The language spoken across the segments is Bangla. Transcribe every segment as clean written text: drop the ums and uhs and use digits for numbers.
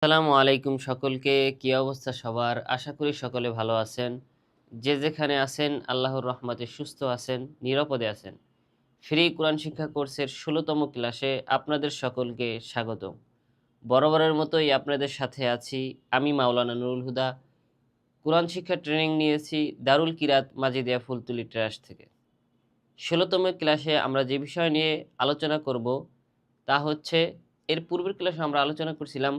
আসসালামু আলাইকুম সকলকে। কি অবস্থা সবার? আশা করি সকলে ভালো আছেন। যে যেখানে আছেন আল্লাহর রহমতে সুস্থ আছেন, নিরাপদে আছেন। ফ্রি কোরআন শিক্ষা কোর্সের ১৬তম ক্লাসে আপনাদের সকলকে স্বাগতম। বরাবরের মতোই আপনাদের সাথে আছি আমি মাওলানা নুরুল হুদা। কোরআন শিক্ষা ট্রেনিং নিয়েছি দারুল কিরাত মাজিদিয়া ফুলতুলি ট্রাস্ট থেকে। ১৬তম ক্লাসে আমরা যে বিষয় নিয়ে আলোচনা করব তা হচ্ছে, এর পূর্বের ক্লাসে আমরা আলোচনা করছিলাম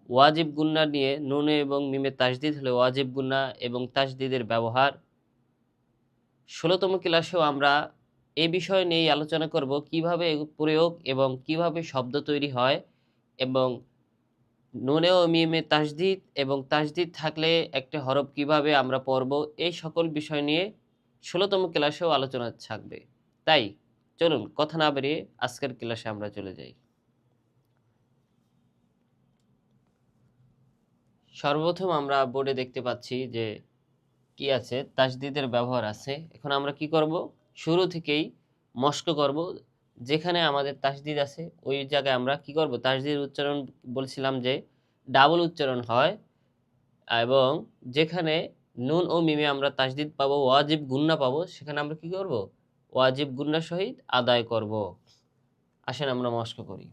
ওয়াজিব গুন্না নিয়ে। নুনে এবং মিমে তাসদিদ হলে ওয়াজিব গুন্না এবং তাসদিদের ব্যবহার। ১৬তম ক্লাসেও আমরা এই বিষয় নিয়েই আলোচনা করব কিভাবে প্রয়োগ এবং কিভাবে শব্দ তৈরি হয়, এবং নুনে ও মিমে তাসদিদ এবং তাসদিদ থাকলে একটা হরফ কিভাবে আমরা পড়ব, এই সকল বিষয় নিয়ে ১৬তম ক্লাসেও আলোচনা থাকবে। তাই চলুন কথা না বেরিয়ে আজকের ক্লাসে আমরা চলে যাই। সর্বপ্রথম আমরা বোর্ডে দেখতে পাচ্ছি যে কি আছে, তাসদিদের ব্যবহার আছে। এখন আমরা কি করব, শুরু থেকেই মস্ক করব। যেখানে আমাদের তাসদিদ আছে ওই জায়গায় আমরা কি করব, তাসদিদের উচ্চারণ বলছিলাম যে ডাবল উচ্চারণ হয়, এবং যেখানে নুন ও মিমে আমরা তাসদিদ পাবো, ওয়াজিব গুন্না পাবো, সেখানে আমরা কি করব, ওয়াজিব গুন্না সহিত আদায় করব। আসেন আমরা মস্ক করি।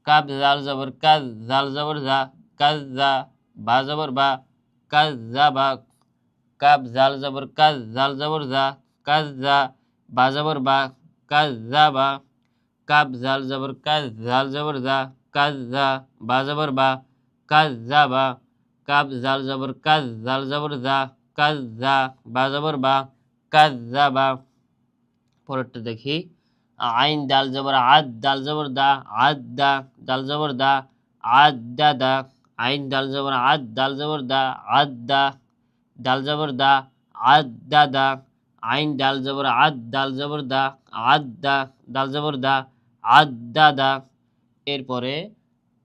কাব জাল জবর কাজ, জাল জবর জা, কাজ জা, বা জবর বা, কাজ জা বা। কাব জাল জবর কাজ, জাল জবর জা, কাজ জা, বা জবর বা, কাজ জা বা। কাব জাল জবর কাজ, জাল জবর জা, কাজ জা, বা জবর বা, কাজ জা বা। কাব জাল জবর কাজ, জাল জবর জা, কাজ জা, বা জবর বা, কাজ জা বা। পরেরটা দেখি। আইন দাল জবর আদ, দাল জবর দা, আদ দা, দাল জবর দা, আদ দা দা। আইন দাল জবর আদ, দাল জবর দা, আদ দা, দাল জবর দা, আদ দা দা। আইন দাল জবর আদ, দাল জবর দা, আদ দা, দাল জবর দা, আদ দা দা। এরপরে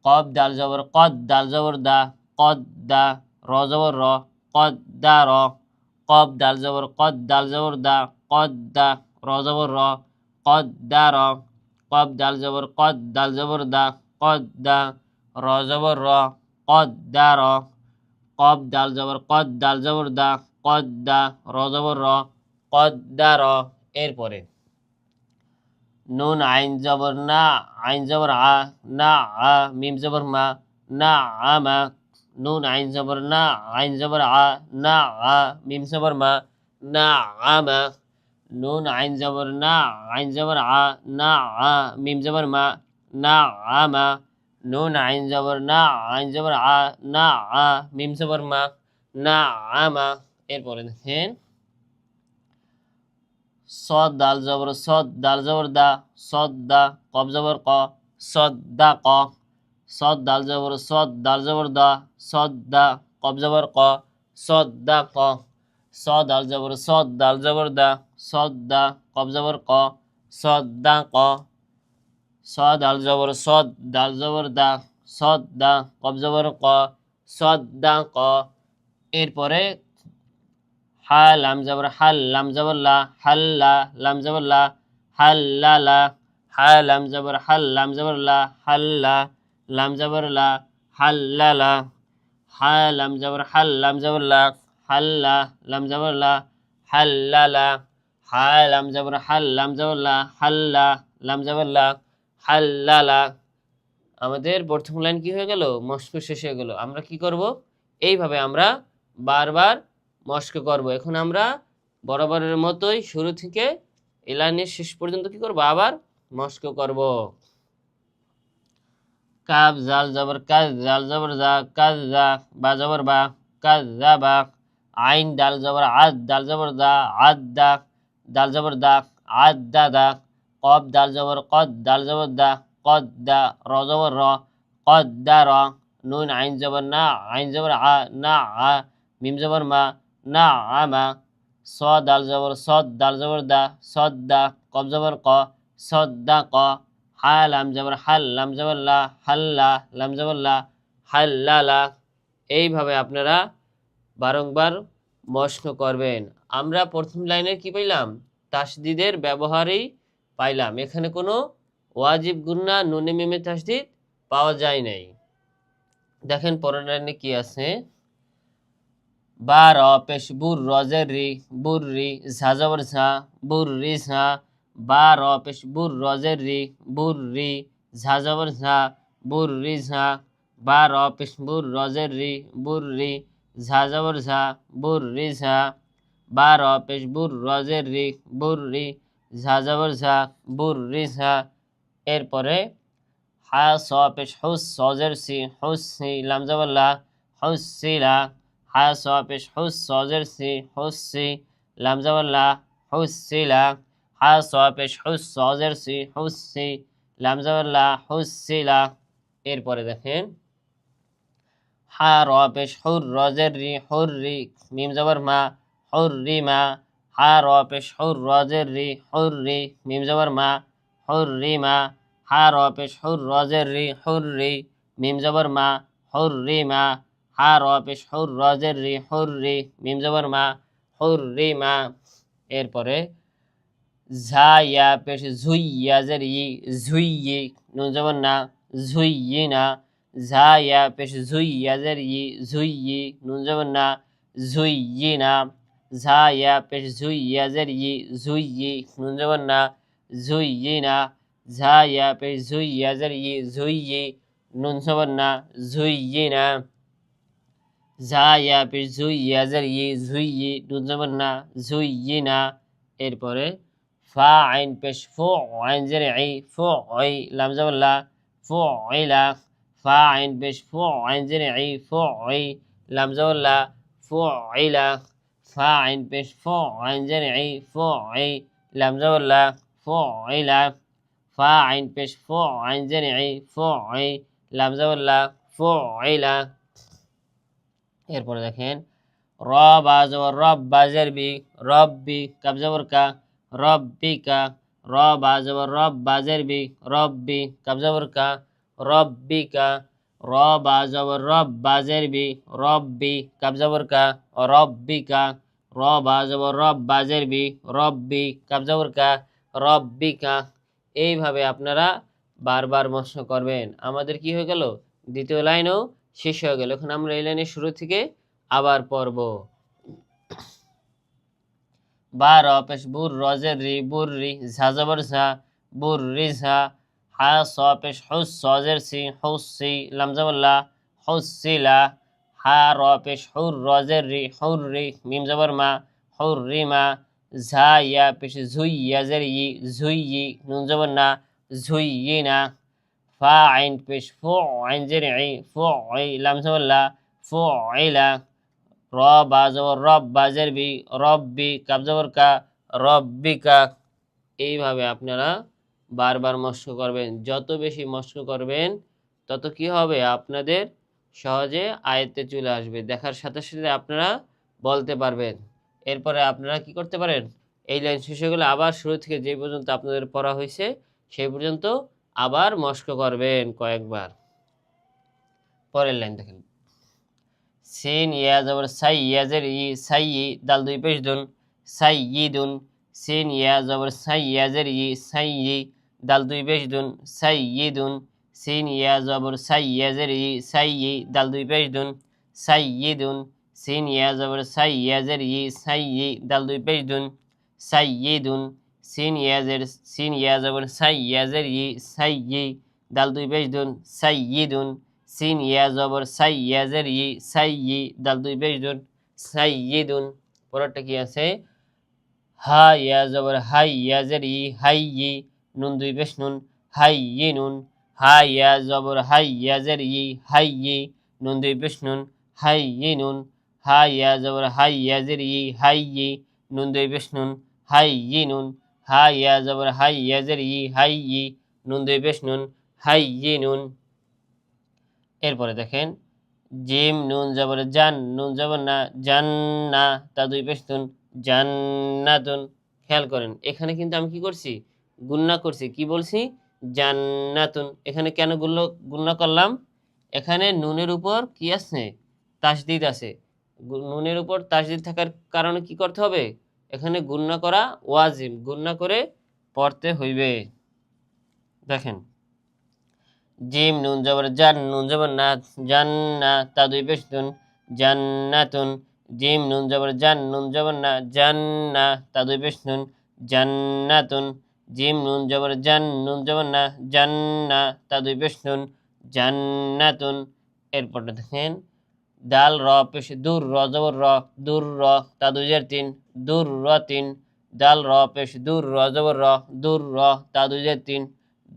কব দাল জবর কদ, দাল জবর দা, কদ দা, র জবর র, কদ দা র। কব দাল জবর কদ, দাল জবর দা, কদ দা, র জবর র, কদ দা র। কব দাল জবর কদ, দাল জবর দা, কদ দা, র জবর র, কদ দা র। কব দাল জবর কদ, দাল জবর দা, কদ দা, র জবর র, কদ দা র। এরপরে নুন আইন জবর না, আইন জবর আ, না আ, মিম জবর মা, না আ মা। নুন আইন জবর না, আইন জবর আ, না আ, মিম জবর মা, না আ মা। নুন আইন জবর না, আইন জবর আ, না আ, মিম জবর মা, না আ মা। নুন আইন জবর না, আইন জবর আ, না আ, মিম জবর মা, না আ মা। এরপরে দেখেন সদ দাল জবর সদ, দাল জবর দা, সদ দা, কব জবর ক, সদ দা ক। সদ দাল জবর সদ, দাল জবর দা, সদ দা, কব জবর ক, সদ দা ক। সদ দাল জবর সদ, দাল জবর দা, সদ দা, কব জবর ক, সদ দা ক। সদ দাল জবর সদ, দাল জবর দা, সদ দা, কব জবর ক, সদ দা ক। এরপরে হা লাম জবর হাল, লাম জবর লা, হাল্লা, লাম জবর লা, হাল্লা লা। হা লাম জবর হাল, লাম জবর লা, হাল্লা, লাম জবর লা, হাল্লা লা। হা লাম জবর হাল, লাম জবর লা, হাল্লা, লাম জবর লা, হাল্লা লা। হা লাম জবর হাল, লাম জবর লা, হাল্লা, লাম জবর লা, হাল্লা লা। আমাদের প্রথম লাইন কি হয়ে গেল, মস্ক শেষ হয়ে গেল। আমরা কি করব, এইভাবে আমরা বারবার মস্ক করব। এখন আমরা বরাবরের মতোই শুরু থেকে এই লাইনের শেষ পর্যন্ত কি করব, আবার মস্ক করব। কাব জাল জবর কাজ, জাল জবর জা, কাজ জা, বা জবর বা, কাজ জা বা। আইন দাল জবর আদ, দাল জবর দা, আদ দা, দাল জবর দা, আদ দা দা। কব দাল জবর কদ, দাল জবর দা, কদ দা, র জবর র, কদ দা র। নুন আইন জবর না, আইন জবর আ, না আ, মিম জবর মা, না আ মা। সদ দাল জবর সদ, দাল জবর দা, সদ দা, কব জবর ক, সদ দা ক। হা লাম জবর হাল, লাম জবর লা, হাল্লা, লাম জবর লা, হাল্লা লা। এইভাবে আপনারা বারংবার মস্ক করবেন। আমরা প্রথম লাইনে কি পাইলাম, তাসদিদের ব্যবহারেই পাইলাম। এখানে কোনো ওয়াজিব গুন্না নুনে মিমে তাসদিদ পাওয়া যায় নাই। দেখেন পরের লাইনে কি আছে, বা র পেশ বুর রজের রি বুররি ঝা জবর ঝা বুররি ঝা, বা র পেশ বুর রজের রি বুররি ঝা জবর ঝা বুররি ঝা, বা র পেশ বুর রজের রি বুররি ঝা জবর ঝা বুররি ঝা, বা র পেশ বুর রজের রি বুররি ঝা জবর ঝা বুররি ঝা। এরপরে হা স পেশ হুস সজের সি হুসি লাম জবর লা হুসিলা, হা স পেশ হুস সজের সি হুসি লাম জবর লা হুসিলা, হা স পেশ হুস সজের সি হুসি লাম জবর লা হুসিলা। এরপরে দেখেন হা র পেশ হুর রজের রি হুররি মিম জবর মা হুররি মা, হা র পেশ হুর রজের রি হুররি মিম জবর মা হুররি মা, হা র পেশ হুর রজের রি হুররি মিম জবর মা হুররি মা, হা র পেশ হুর রজের রি হুররি মিম জবর মা হুররি মা। এরপরে ঝা ইয়া পেশ ঝুই ইয়াজের ই ঝুইয়ি নুন জবর না ঝুইয়ি না, ঝা ইয়া পেশ ঝুই ইয়াজের ই ঝুইয়ি নুন জবর না ঝুইয়ি না, ঝা ইয়া পেশ ঝুই ইয়াজের ই ঝুইয়ি নুন জবর না ঝুইয়ি না, ঝা ইয়া পেশ ঝুই ইয়াজের ই ঝুইয়ি নুন জবর না ঝুইয়ি না, ঝা ইয়া পেশ ঝুই ইয়াজের ই ঝুইয়ি নুন জবর না ঝুইয়ি না। এরপরে ফা আইন পেশ ফু আইন জের ই ফু আই লাম জবর লা ফু আইলা, ফা আইন পেশ ফু আইন জের ই ফু আই লাম জবর লা ফু আইলা, ফা আইন পেশ ফু আইন জের ই ফু আই লাম জবর লা ফু আইলা, ফা আইন পেশ ফু আইন জের ই ফু আই লাম জবর লা ফু আইলা। এরপরে দেখেন র বা জবর রব বা জের বি রব্বি কাব জবর কা রব্বিকা, র বা জবর রব বা জের বি রব্বি কাব জবর কা রব্বিকা, র বা জবর রব বা জের বি রব্বি কাব জবর কা রব্বিকা, র বা জবর রব বা জের বি রব্বি কাব জবর কা রব্বিকা। এইভাবে আপনারা বারবার মস্ত করবেন। আমাদের কি হয়ে গেল, দ্বিতীয় লাইনও শেষ হয়ে গেল। এখন আমরা এই লাইনের শুরু থেকে আবার পড়ব। বা র পেশ বুর রজের রি বুররি ঝা জবর ঝা বুররি ঝা, হা স পেশ হুস সজের সি হুসি লাম জবর লা হুসিলা, হা র পেশ হুর রজের রি হুররি মিম জবর মা হুররি মা, ঝা ইয়া পেশ ঝুই ইয়াজের ই ঝুইয়ি নুন জবর না ঝুইয়ি না, ফা আইন পেশ ফু আইন জের ই ফু আই লাম জবর লা ফু আইলা, র বা জবর রব বা জের বি রব্বি কাব জবর কা রব্বিকা। এইভাবে আপনারা বারবার মস্ক করবেন। যত বেশি মস্ক করবেন তত কি হবে, আপনাদের সহজে আয়ত্তে চলে আসবে, দেখার সাথে সাথে আপনারা বলতে পারবেন। এরপরে আপনারা কি করতে পারেন, এই লাইন শেষ হয়ে গেলে আবার শুরু থেকে যে পর্যন্ত আপনাদের পড়া হয়েছে সেই পর্যন্ত আবার মস্ক করবেন কয়েকবার। পরের লাইন দেখেন, সিন ইয়া জবর সাই ইয়াজের ই সাই দাল দুই পেশ দুন সাইয়িদুন, সিন ইয়া জবর সাই ইয়াজের ই সাই দাল দুই পেশ দুন সাইয়িদুন, সিন ইয়া জবর সাই ইয়াজের ই সাই দাল দুই পেশ দুন সাইয়িদুন, সিন ইয়া জবর সাই ইয়াজের ই সাই দাল দুই পেশ দুন সাইয়িদুন, সিন ইয়া জবর সাই ইয়াজের ই সাই দাল দুই পেশ দুন সাইয়িদুন, সিন ইয়া জবর সাই ইয়াজের ই সাই দাল দুই পেশ দুন সাইয়িদুন। পরেরটা কি আছে, হা ইয়া জবর হাই ইয়াজের ই হাই নুন দুই পেশ নুন হাইয়িনুন, হা ইয়া জবর হাই ইয়াজের ই হাই নুন দুই পেশ নুন হাইয়িনুন, হা ইয়া জবর হাই ইয়াজের ই হাই নুন দুই পেশ নুন হাইয়িনুন, হা ইয়া জবর হাই ইয়াজের ই হাই নুন দুই পেশ নুন হাইয়িনুন। এরপরে দেখেন জিম নুন জবর জান নুন জবর না জান্না তা দুই পেশ নুন জান্নাতুন। খেয়াল করেন এখানে কিন্তু আমি কি করছি, গুণনা করছি, কি বলছি জান্নাতুন। এখানে কেন গুণনা করলাম, এখানে নুনের উপর কি আছে, তাসদিদ আছে। নুনের উপর তাসদিদ থাকার কারণে কি করতে হবে, এখানে গুণনা করা ওয়াজিব, গুণনা করে পড়তে হইবে। দেখেন জিম নুন জবর জান, নুন জবর না, জান্না, তা দুই পেশ নুন, জান্নাতুন। জিম নুন জবর জান, নুন জবর না, জান্না, তা দুই পেশ নুন, জান্নাতুন। জিম নুন জবর জান, নুন জবর না, জান্না, তা দুই পেশ নুন, জান্নাতুন। এরপরটা দেখেন দাল র পেশ দূর, র জবর র, দূর র, তা দুই জের তিন, দূর র তিন। দাল র পেশ দূর, র জবর র, দূর র, তা দুই জের তিন,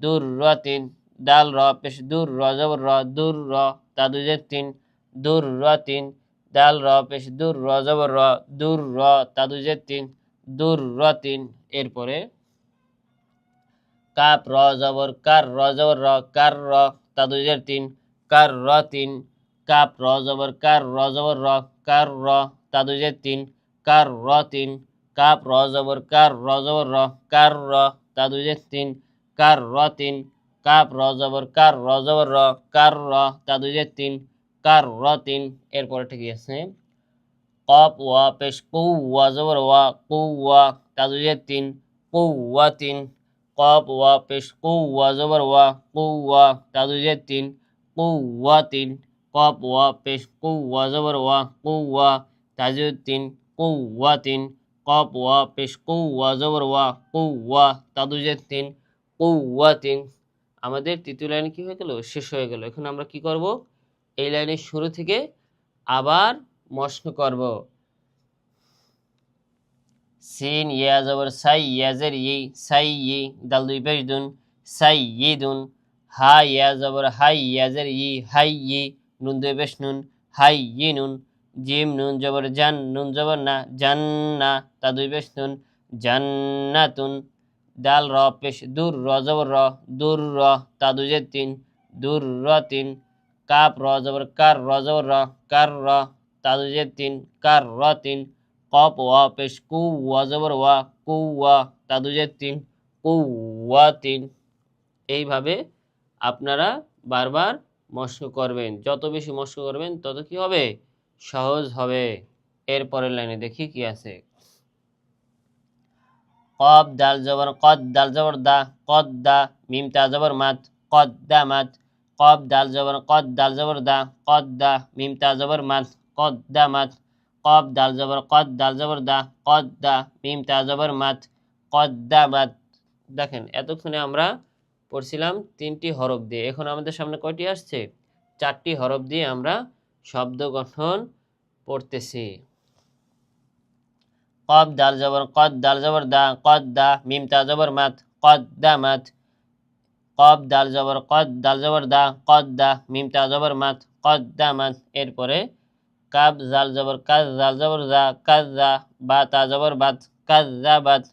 দূর র তিন। দাল র পেশ দূর, র জবর র, দূর র, তা দুই জের তিন, দূর র তিন। দাল র পেশ দূর, র জবর র, দূর র, তা দুই জের তিন, দূর র তিন। এরপরে কাপ র জবর কার, র জবর র, কার র, তা দুই জের তিন, কার র তিন। কাপ র জবর কার, র জবর র, কার র, তা দুই জের তিন, কার র তিন। কাপ র জবর কার, র জবর র, কার র, তা দুই জের তিন, কার র তিন। কাপ র জবর কার, র জবর র, কার র, তা দুই জের তিন, কার র তিন। এরপরে ঠিক আছে কপ ওয়া পেশ কৌ, ওয়া জবর ওয়া, কৌ ওয়া, তা দুই জের তিন, কৌ ওয়া তিন। কপ ওয়া পেশ কৌ, ওয়া জবর ওয়া, কৌ ওয়া, তা দুই জের তিন, কৌ ওয়া তিন। কপ ওয়া পেশ কৌ, ওয়া জবর ওয়া, কৌ ওয়া, তা দুই জের তিন, কৌ ওয়া তিন। কপ ওয়া পেশ কৌ, ওয়া জবর ওয়া, কৌ ওয়া, তা দুই জের তিন, কৌ ওয়া তিন। আমাদের তৃতীয় লাইন কি হয়ে গেল, শেষ হয়ে গেল। এখন আমরা কি করব, এই লাইনের শুরু থেকে আবার মশক করব। সিন ইয়া জবর সাই, ইয়া জের ই, সাই ই, দাল দুই পেশ দুন, সাই ই দুন। হা ইয়া জবর হাই, ইয়া জের ই, হাই ই, নুন দুই পেশ নুন, হাই ই নুন। জিম নুন জবর জান, নুন জবর না, জান্না, তা দুই পেশ নুন, জান্নাতুন। দাল র পেশ দূর, র জবর র, দূর র, তা দুই জের তিন, দূর র তিন। কাপ র জবর কার, র জবর র, কার র, তা দুই জের তিন, কার র তিন। কপ ওয়া পেশ কু, ওয়া জবর ওয়া, কু ওয়া, তা দুই জের তিন, কু ওয়া তিন। এইভাবে আপনারা বারবার মশক করবেন। যত বেশি মশক করবেন তত কি হবে, সহজ হবে। এরপরের লাইনে দেখি কি আছে। কব দাল জবর কদ, দাল জবর দা, কদ দা, মিম তা জবর মাত, কদ দা মাত। কব দাল জবর কদ, দাল জবর দা, কদ দা, মিম তা জবর মাত, কদ দা মাত। কব দাল জবর কদ, দাল জবর দা, কদ দা, মিম তা জবর মাত, কদ দা মাত। দেখেন এতক্ষণে আমরা পড়ছিলাম তিনটি হরফ দিয়ে, এখন আমাদের সামনে কয়টি আসছে, চারটি হরফ দিয়ে আমরা শব্দ গঠন পড়তেছি। কব দাল জবর কদ, দাল জবর দা, কদ দা, মিম তা জবর মাত, কদ দা মাত। কব দাল জবর কদ, দাল জবর দা, কদ দা, মিম তা জবর মাত, কদ দা মাত। এরপরে কাব জাল জবর কাজ, জাল জবর জা, কাজ জা, বা তা জবর বাত, কাজ জা বাত।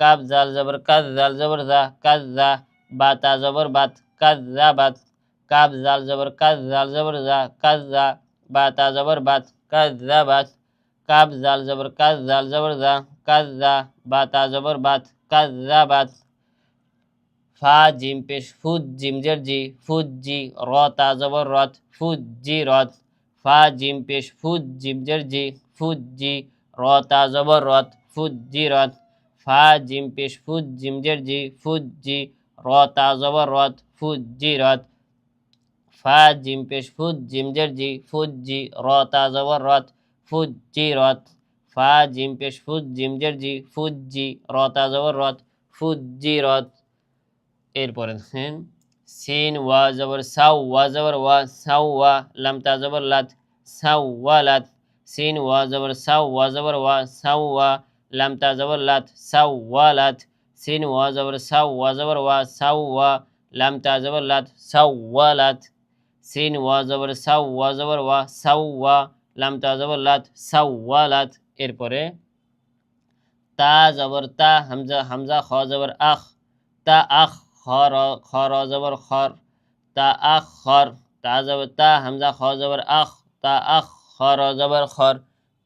কাব জাল জবর কাজ, জাল জবর জা, কাজ জা, বা তা জবর বাত, কাজ জা বাত। কাব জাল জবর কাজ, জাল জবর জা, কাজ জা, বা তা জবর বাত, কাজ জা বাত। কাব জাল জবর কাজ, জাল জবর জা, কাজ জা, বা তা জবর বাত, কাজ জা বাত। ফা জিম পেশ ফুজ, জিম জের জি, ফুজ জি, র তা জবর রত, ফুজ জি রত। ফা জিম পেশ ফুজ, জিম জের জি, ফুজ জি, র তা জবর রত, ফুজ জি রত। ফা জিম পেশ ফুজ, জিম জের জি, ফুজ জি, র তা জবর রত, ফুজ জি রত। ফা জিম পেশ ফুজ, জিম জের জি, ফুজ জি, র তা জবর রত, ফুজ জি রত। ফা জিম পেশ ফুজ, জিম জের জি, ফুজ জি, র তা জবর রত, ফুজ জি রত। এরপরে দেখেন সিন ওয়া জবর সাউ, ওয়া জবর ওয়া, সাউ ওয়া, লাম তা জবর লাত, সাউ ওয়া লাত। সিন ওয়া জবর সাউ, ওয়া জবর ওয়া, সাউ ওয়া, লাম তা জবর লাত, সাউ ওয়া লাত। সিন ওয়া জবর সাউ, ওয়া জবর ওয়া, সাউ ওয়া, লাম তা জবর লাত, সাউ ওয়া লাত। সিন ওয়া জবর সাউ, ওয়া জবর ওয়া, সাউ ওয়া, লাম তা জবর লাত, সাউ ওয়া লাত। এরপরে তা জবর তা, হামজা হামজা, খ জবর আখ, তা আখ, খর খর জবর খর, তা আখ খর। তা জবর তা, হামজা খ জবর আখ, তা আখ, খর জবর খর,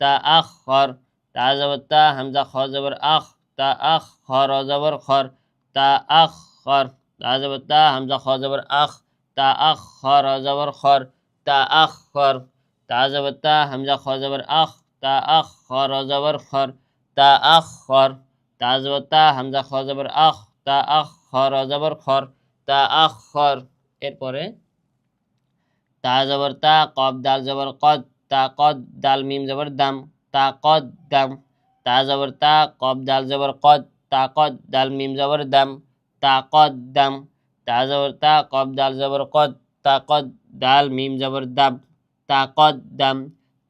তা আখ খর। তা জবর তা, হামজা খ জবর আখ, তা আখ, খর জবর খর, তা আখ খর। তা জবর তা, হামজা খ জবর আখ, তা আখ, খর জবর খর, তা আখ খর। তা জবর তা, হামজা খ জবর আখ, তা আখ, খর জবর খর, তা আখ খর। তা জবর তা, হামজা খ জবর আখ, তা আখ, খর জবর খর, তা আখ খর। এরপরে তা জবর তা, কফ দাল জবর কদ, তা কদ, দাল মিম জবর দাম, তা কদ দাম। তা জবর তা, কফ দাল জবর কদ, তা কদ, দাল মিম জবর দাম, তা কদ দাম। তা জবর তা, কফ দাল জবর কদ, তা কদ, দাল মিম জবর দাম, তা কদ দাম।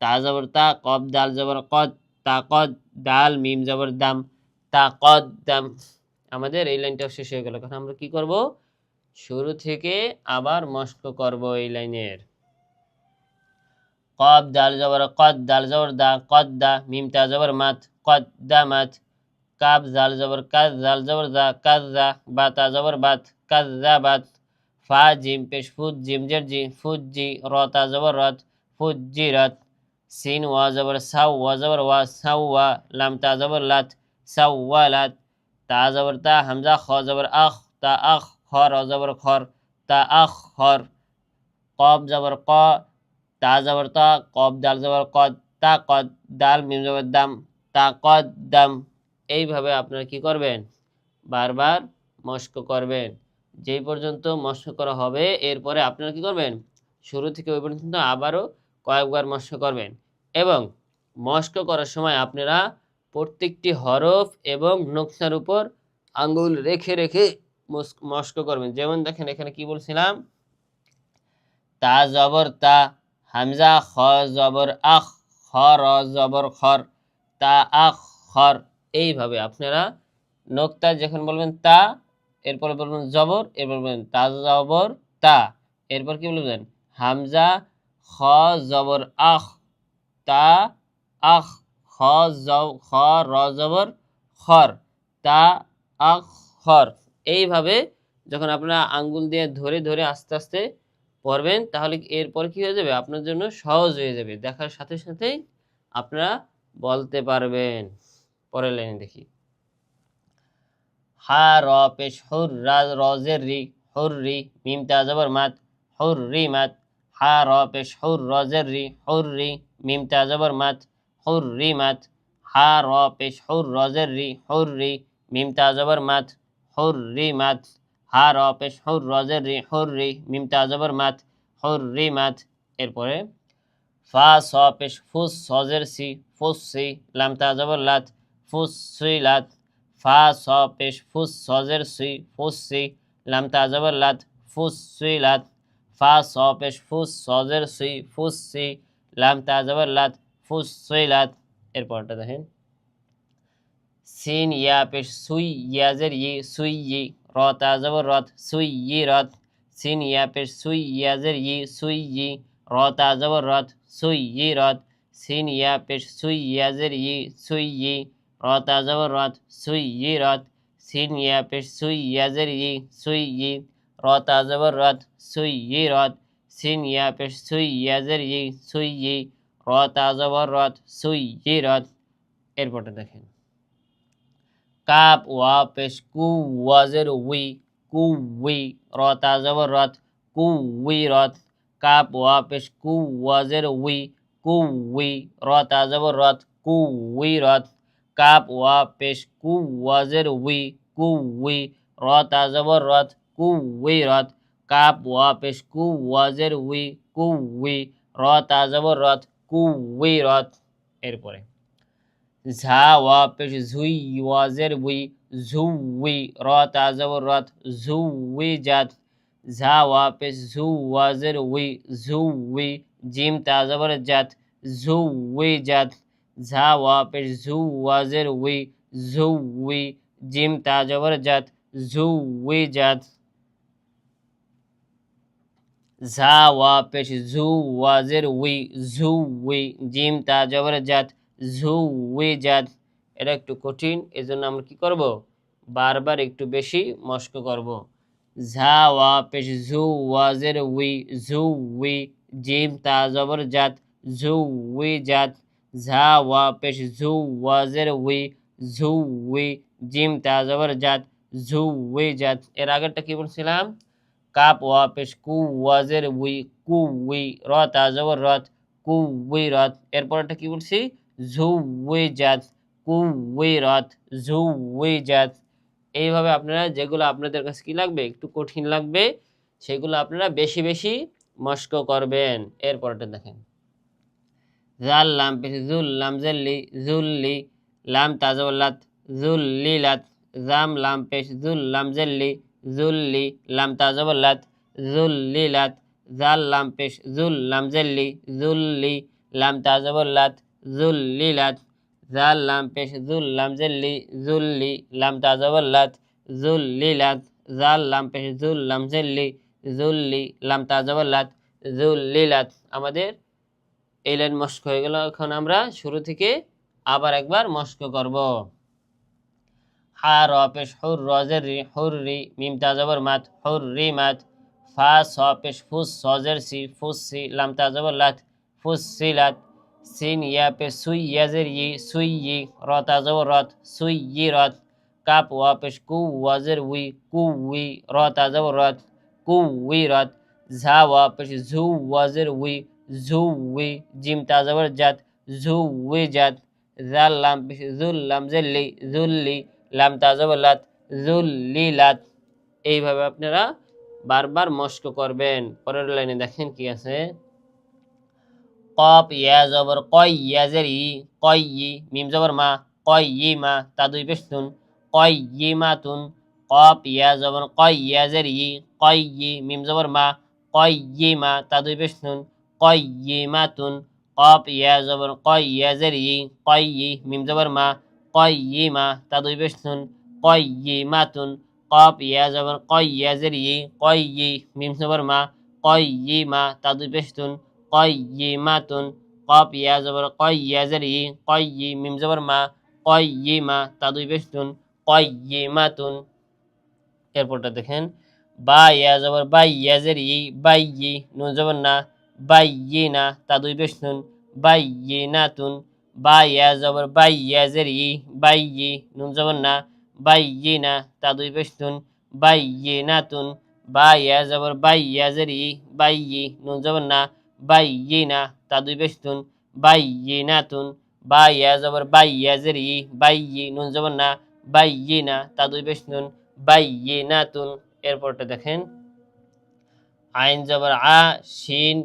তা জবর তা, কফ দাল জবর কদ, তা কদ, দাল মিম জবর দাম, তা কদ দাম। আমাদের এই লাইনটাও শেষ হয়ে গেল। এখন আমরা কি করব, শুরু থেকে আবার মস্ক করব এই লাইনের। কফ দাল জবর কদ, দাল জবর দা, কদ দা, মিম তা জবর মাত, কদ দা মাত। কাব জাল জবর কাজ, জাল জবর জা, কাজ জা। বা তা জবর বাত, কাজ জা বাত। ফা জিম পেশ ফুজ, জিম জের জি, ফুজ জি। র তা জবর রত, ফুজ জি রত। সিন ওয়া জবর সাউ, ওয়া জবর ওয়া, সাউ ওয়া। লাম তা জবর লাত, সাউ ওয়া লাত। তা জবর তা, হামজা খ জবর আখ, তা আখ। খ র জবর খর, তা আখ খর। কফ জবর ক, তা জবর তা, কফ দাল জবর কদ, তা কদ, দাল মিম জবর দাম, তা কদ দাম। এইভাবে আপনারা কি করবেন, বারবার মস্ক করবেন। যেই পর্যন্ত মস্ক করা হবে এরপরে আপনারা কি করবেন, শুরু থেকে ওই পর্যন্ত আবারও কয়েকবার মস্ক করবেন। এবং মস্ক করার সময় আপনারা প্রত্যেকটি হরফ এবং নকশার উপর আঙ্গুল রেখে রেখে মস্ক করবেন। যেমন দেখেন এখানে কি বলছিলাম, তা জবর তা, হামজা খ জবর আখ, খ র জবর খর, তা আখ খর। এইভাবে আপনারা নোক্তা যখন বলবেন তা, এরপরে বলবেন জবর, এরপর বলবেন তা জবর তা, এরপর কি বলবেন হামজা খ জবর আখ, তা আখ, খ খ র জবর খর, তা আখ খর। এইভাবে যখন আপনারা আঙ্গুল দিয়ে ধরে ধরে আস্তে আস্তে পড়বেন তাহলে এরপর কি হয়ে যাবে, আপনার জন্য সহজ হয়ে যাবে, দেখার সাথে সাথেই আপনারা বলতে পারবেন। পরের লাইনে দেখি, হা র পেশ হুর, রজের রি, হুর রি। মিম তা জবর মাত, হুর রি মাত। হা র পেশ হুর, রজের রি, হুর রি। মিম তা জবর মাত, হুর রি মাত। হা র পেশ হুর, রজের রি, হুর রি। মিম তা জবর মাত, হুর রি মাত। হা র পেশ হুর, রজের রি, হুর রি। মিম তা জবর মাত, হুর রি মাত। এরপরে ফা স পেশ ফুস, সজের সি, ফুস সি। লাম তা জবর লাত, ফুস সুই লাত। ফা স পেশ ফুস, সজের সি, ফুস সি। লাম তা জবর লাত, ফুস সুই লাত। ফা স পেশ ফুস, সজের সি, ফুস সি। লাম তা জবর লাত, ফুস সুই লাত। এরপরটা দেখেন, সিন ইয়া পেশ সুই, ইয়াজের ই, সুই ই। র তা জবর রত, সুই ই রত। সিন ইয়া পেশ সুই, ইয়াজের ই, সুই ই। র তা জবর রত, সুই ই রত। সিন ইয়া পেশ সুই, ইয়াজের ই, সুই ই। র তা জবর রত, সুই ই রত। সিন ইয়া পেশ সুই, ইয়াজের ই, সুই ই। র তা জবর রত, সুই ই রত। সিন ইয়া পেশ সুই, ইয়াজের ই, সুই ই। র তা জবর রত, সুই ই রত। এরপরটা দেখেন, কাপ ওয়া পেশ কু, ওয়াজের উই, কু উই। র তা জবর রত, কু উই রত। কাপ ওয়া পেশ কু, ওয়াজের উই, কু উই। র তা জবর রত, কু উই রত। কাপ ওয়া পেশ কু, ওয়াজের উই, কু উই। র তা জবর রত, কু উই রত। কাপ ওয়া পেশ কু, ওয়াজের উই, কু উই। র তা জবর রত, কু উই রত। এরপরে ঝা ওয়া পেশ ঝুই, ওয়াজের উই, ঝু উই। র তা জবর রত, ঝু উই জাত। ঝা ওয়া পেশ ঝু, ওয়াজের উই, ঝু উই। জিম তা জবর জাত, ঝু উই জাত। ঝা ওয়া পেশ ঝু, ওয়াজের উই, ঝু উই। জিম তা জবর জাত, ঝু উই জাত। ঝা ওয়া পেশ ঝু, ওয়াজের উই, ঝু উই। জিম তা জবর জাত, ঝু উই জাত। এটা একটু কঠিন, এজন্য আমরা কি করব, বারবার একটু বেশি মস্ক করব। ঝা ওয়া পেশ ঝু, ওয়াজের উই, ঝু উই। জিম তা জবর জাত, ঝু উই জাত। ঝা ওয়া পেশ ঝু, ওয়াজের উই, ঝু উই। জিম তা জবর জাত, ঝু উই জাত। এর আগেরটা কি বলছিলাম, কাপ ওয়া পেশ কু, ওয়াজের উই, কু উই। র তা জবর রত, কু উই রত। এরপরটা কি বলছি, ঝু উই জাত, কু উই রত, ঝু উই জাত। এইভাবে আপনারা যেগুলো আপনাদের কাছে কি লাগবে, একটু কঠিন লাগবে, সেগুলো আপনারা বেশি বেশি মস্ক করবেন। এরপরটা দেখেন, জাল লাম পেশ জুল লাম জেল্লি জুল্লি লাম তাজওয়ালাত জুল্লিলাত, জাম লাম পেশ জুল লাম জেল্লি জুল্লি লাম তাজওয়ালাত জুল্লিলাত, জাল লাম পেশ জুল লাম জেল্লি জুল্লি লাম তাজওয়ালাত জুল্লিলাত, জাল লাম পেশ জুল লাম জেল্লি জুল্লি লাম তাজওয়ালাত জুল্লিলাত, জাল লাম পেশ জুল লাম জেল্লি জুল্লি লাম তাজওয়ালাত জুল্লিলাত। আমাদের এই লাইন মস্ক হয়ে গেল। এখন আমরা শুরু থেকে আবার একবার মস্ক করব। হা র পেশ হুর রজের রি হুররি, মিম তাজবর মাত হুররি মাত, ফা স পেশ ফুস সজের সি ফুসসি, লাম তাজবর লাত ফুসসিলাত, সিন ইয়া পেশ সুই ইয়াজের ই সুইয়ি, র তাজবর রত সুইয়িরত, কাপ ওয়া পেশ কু ওয়াজের উই কুউই, র তাজবর রত কুউইরত, ঝা ওয়া পেশ ঝু ওয়াজের উই ঝুউই, জিম তাজবর জাত ঝুউইজাত, জাল লাম পেশ জুল লাম জেল্লি জুল্লি লাম তাজবলাত জুল্লিলাত। এইভাবে আপনারা বারবার মস্ক করবেন। পরের লাইনে দেখেন কি আছে, কফ ইয়া জবর কয় ইয়াজের ই কয়ই, মিম জবর মা কয়ইমা, তা দুই পেশ তুন কয়ইমাতুন, কফ ইয়া জবর কয় ইয়াজের ই কয়ই, মিম জবর মা কয়ইমা, তা দুই পেশ তুন কয়ইমাতুন, কফ ইয়া জবর কয় ইয়াজের ই কয়ই, মিম জবর মা কয়ইমা, তা দুই পেশ তুন কয়ইমাতুন, কফ ইয়া জবর কয় ইয়াজের ই কয়ই, মিম জবর মা কয়ইমা, তা দুই পেশ তুন কয়ইমাতুন, কফ ইয়া জবর কয় ইয়াজের ই কয়ই, মিম জবর মা কয়ইমা, তা দুই পেশ তুন কয়ইমাতুন। এরপরটা দেখেন, বা ইয়া জবর বাই ইয়াজের ই বাইয়ি, নুন জবর না বাইয়িনা, তা দুই পেশ তুন বাইয়িনাতুন, বা ইয়া জবর বাই ইয়াজের ই বাইয়ি, নুন জবর না বাইয়িনা, তা দুই পেশ তুন বাইয়িনাতুন, বা ইয়া জবর বাই ইয়াজের ই বাইয়ি, নুন জবর না বাইয়িনা, তা দুই পেশ তুন বাইয়িনাতুন, বা ইয়া জবর বাই ইয়াজের ই বাইয়ি, নুন জবর না বাইয়িনা, তা দুই পেশ তুন বাইয়িনাতুন। এরপরটা দেখেন, আইন জবর আ শিন,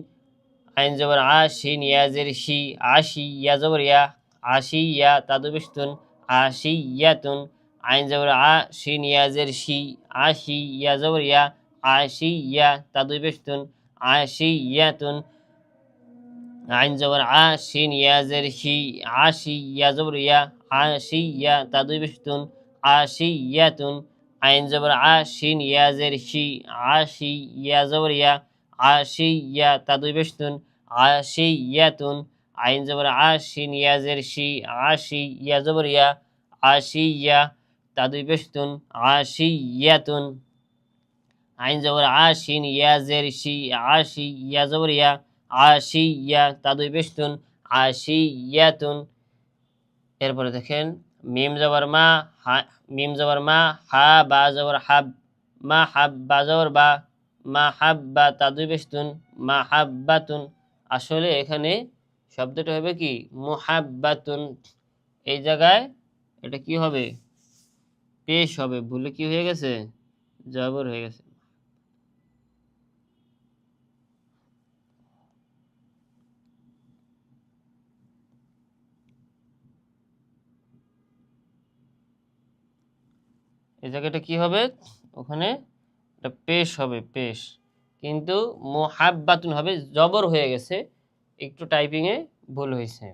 আইন জবর আ শিন ইয়াজের শি আশি, ইয়া জবর ইয়া আশিয়া, তা দুই পেশ তুন আশিয়াতুন, আইন জবর আ শিন ইয়াজের শি আশি, ইয়া জবর ইয়া আশিয়া, তা দুই পেশ তুন আশিয়াতুন, আইন জবর আ শিন ইয়াজের শি আশি, ইয়া জবর ইয়া আশিয়া, তা দুই পেশ তুন আশিয়াতুন, আইন জবর আ শিন ইয়াজের শি আশি, ইয়া জবর ইয়া আশিয়া, তা দুই পেশ তুন আশিয়াতুন, আইন জবর আ শিন ইয়াজের শি আশি, ইয়া জবর ইয়া আশিয়া, তা দুই পেশ তুন আশিয়াতুন, আইন জবর আ শিন ইয়াজের শি আশি, ইয়া জবর ইয়া আশিয়া, তা দুই পেশ তুন আশিয়াতুন। এরপরে দেখেন, মিম জবর মা মিম জবর মা হা বা জবর হাব মা হাব বা জবর বা মা হাব্বা, তা দুই পেশ তুন মাহাব্বাতুন। আসলে এখানে শব্দটা হবে কি মুহাব্বাতুন, এই জায়গায় এটা কি হবে পেশ হবে, ভুলে কি হয়ে গেছে জবর হয়ে গেছে। এই জায়গাটা কি হবে, ওখানে এটা পেশ হবে পেশ, কিন্তু মুহাব্বাতুন হবে, জবর হয়ে গেছে, একটু টাইপিং এ ভুল হয়েছে।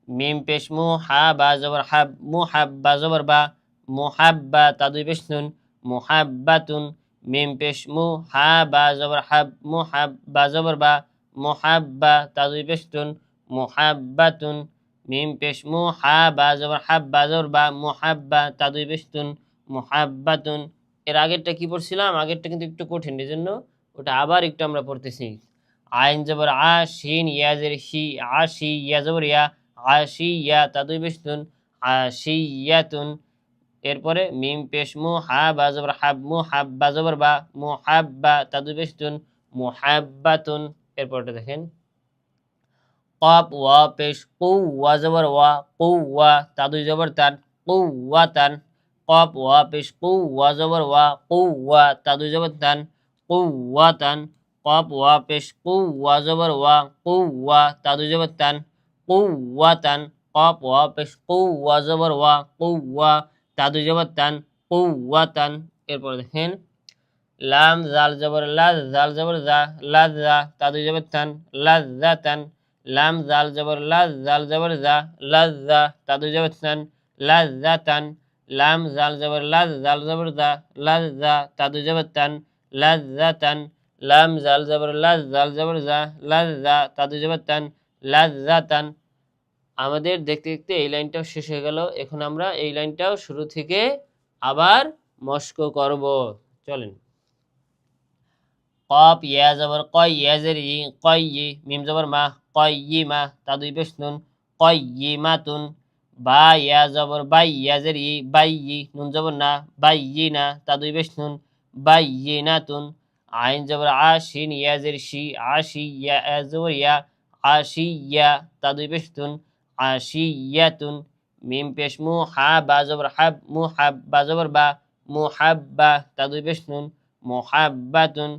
মিম পেশ মু হা বা জবর হাব মুহাব্বা জবর বা মুহাব্বা, তা দুই পেশ নুন মুহাব্বাতুন, মিম পেশ মু হা বা জবর হাব মুহাব্বা জবর বা মুহাব্বা, তা দুই পেশ তুন মুহাব্বাতুন, মিম পেশ মু হা বা জবর হাব্বা জবর বা মুহাব্বা, তা দুই পেশ তুন মুহাব্বাতুন। এর আগেরটা কি পড়ছিলাম, আগেরটা কিন্তু একটু কঠিন, এই জন্য ওটা আবার একটু আমরা পড়তেছি। আইন জবর আ শিন ইয়াজের শি আশি, ইয়া জবর ইয়া আশিয়া, তা দুই পেশ তুন আশিয়াতুন। এরপরে মিম পেশ মু হা বা জবর হাব মুহাব্বা জবর বা মুহাব্বা, তা দুই পেশ তুন মুহাব্বাতুন। এরপরটা দেখেন, কফ ওয়া পেশ কু ওয়া জবর ওয়া কুওয়া, তা দুই জবর তান কুওয়াতান, কফ ওয়া পেশ কু ওয়া জবর ওয়া কুওয়া, তা দুই জবর তান কুওয়াতান, কফ ওয়া পেশ কু ওয়া জবর ওয়া, কুওয়া তা দুই জবর তান, কুওয়াতান, কফ ওয়া পেশ কু ওয়া জবর ওয়া, কুওয়া তা দুই জবর তান, কুওয়াতান। এরপর দেখেন লাম জাল জবর লাজ, জাল জবর জা, লাজা তা দুই জবর তান, লাজাতান, লাম জাল জবর লাজ, জাল জবর জা, লাজা তা দুই জবর তান, লাজাতান, লাম জাল জবর লাজ, জাল জবর জা, লাজা তা দুই জবর তান, লাজাতান, লাম জাল জবর লাজ, জাল জবর জা, লাজা তা দুই জবর তান, লাজাতান। আমাদের দেখতে দেখতে এই লাইনটাও শেষ হয়ে গেল। এখন আমরা এই লাইনটাও শুরু থেকে আবার মস্ক করব। চলেন। কফ ইয়া জবর কয়, ইয়া জের ই, কয় ই, মিম জবর মা, কয় ই মা তা দুই পেশ নুন, কয় ই মাতুন। বা ইয়া জবর বাই, ইয়া জের ই, বাই ই, নুন জবর না, বাই ই না তা দুই পেশ নুন, বাই ই নাতুন। আইন জবর আশিন, ইয়া জের শি, আশি ইয়া জবর ইয়া, আশি ইয়া তা দুই পেশ তুন, আশি ইয়াতুন। মিম পেশ মু, হা বা জবর হাব, মু হাব বা জবর বা, মু হাব্বা তা দুই পেশ নুন, মুহাব্বাতুন।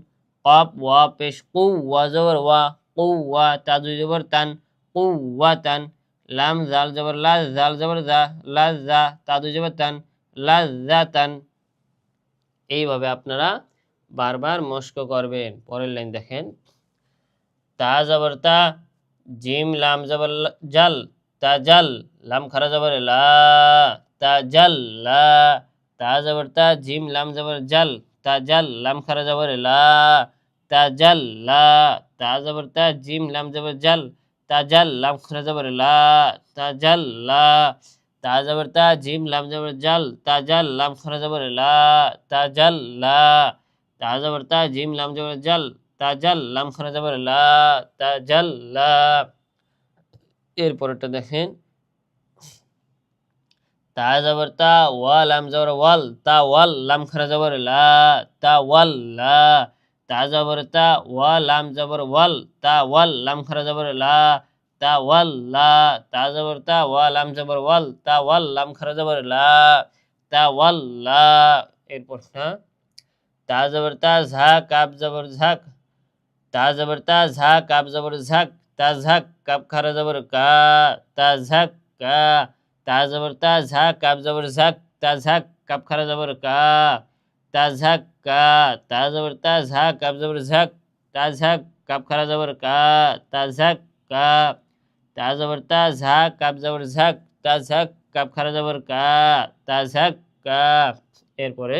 কফ ওয়া পেশ কু ওয়া জবর ওয়া, কুওয়া তা দুই জবর তান, কুওয়াতান। লাম জাল জবর লাজ, জাল জবর জা, লাজা তা দুই জবর তান, লাজাতান। এইভাবে আপনারা বারবার মস্ক করবেন। পরের লাইন দেখেন। তা জবর তা, জিম লাম জবর জাল, তা জাল, লাম খারা জবর লা, তা জাল লা, তা জবর তা, জিম লাম জবর জাল, তা জাল, লাম খারা জবর লা, তা জাল লা, তা জবর তা, জিম লাম জবর জাল, তা জাল, লাম খারা জবর লা, তা জাল লা, তা জবর তা, জিম লাম জবর জাল, তা জাল, লাম খারা জবর লা, তা জাল লা, তা জবর তা, জিম লাম জবর জাল, তা জাল, লাম খারা জবর লা, তা জাল লা। এরপরটা দেখেন। তা জবর তা, ওয়া লাম জবর ওয়াল, তা ওয়াল, লাম খারা জবর লা, তা ওয়াল লা, তা জবর তা, ওয়া লাম জবর ওয়াল, তা ওয়াল, লাম খারা জবর লা, তা ওয়াল লা, তা জবর তা, ওয়া লাম জবর ওয়াল, তা ওয়াল, লাম খারা জবর লা, তা ওয়াল লা। এরপরটা তা জবর তা, ঝা কাব জবর ঝাক, তা জবর তা, ঝা কাব জবর ঝাক, তা ঝাক, কাব খারা জবর কা, তা ঝাক কা, তা জবর তা, ঝা কাব জবর ঝাক, তা ঝাক, কাব খারা জবর কা, তা ঝাক কা, তা জবর তা, ঝা কাব জবর ঝাক, তা ঝাক, কাব খারা জবর কা, তা ঝাক কা, তা জবর তা, ঝা কাব জবর ঝাক, তা ঝাক, কাব খারা জবর কা, তা ঝাক কা। এরপরে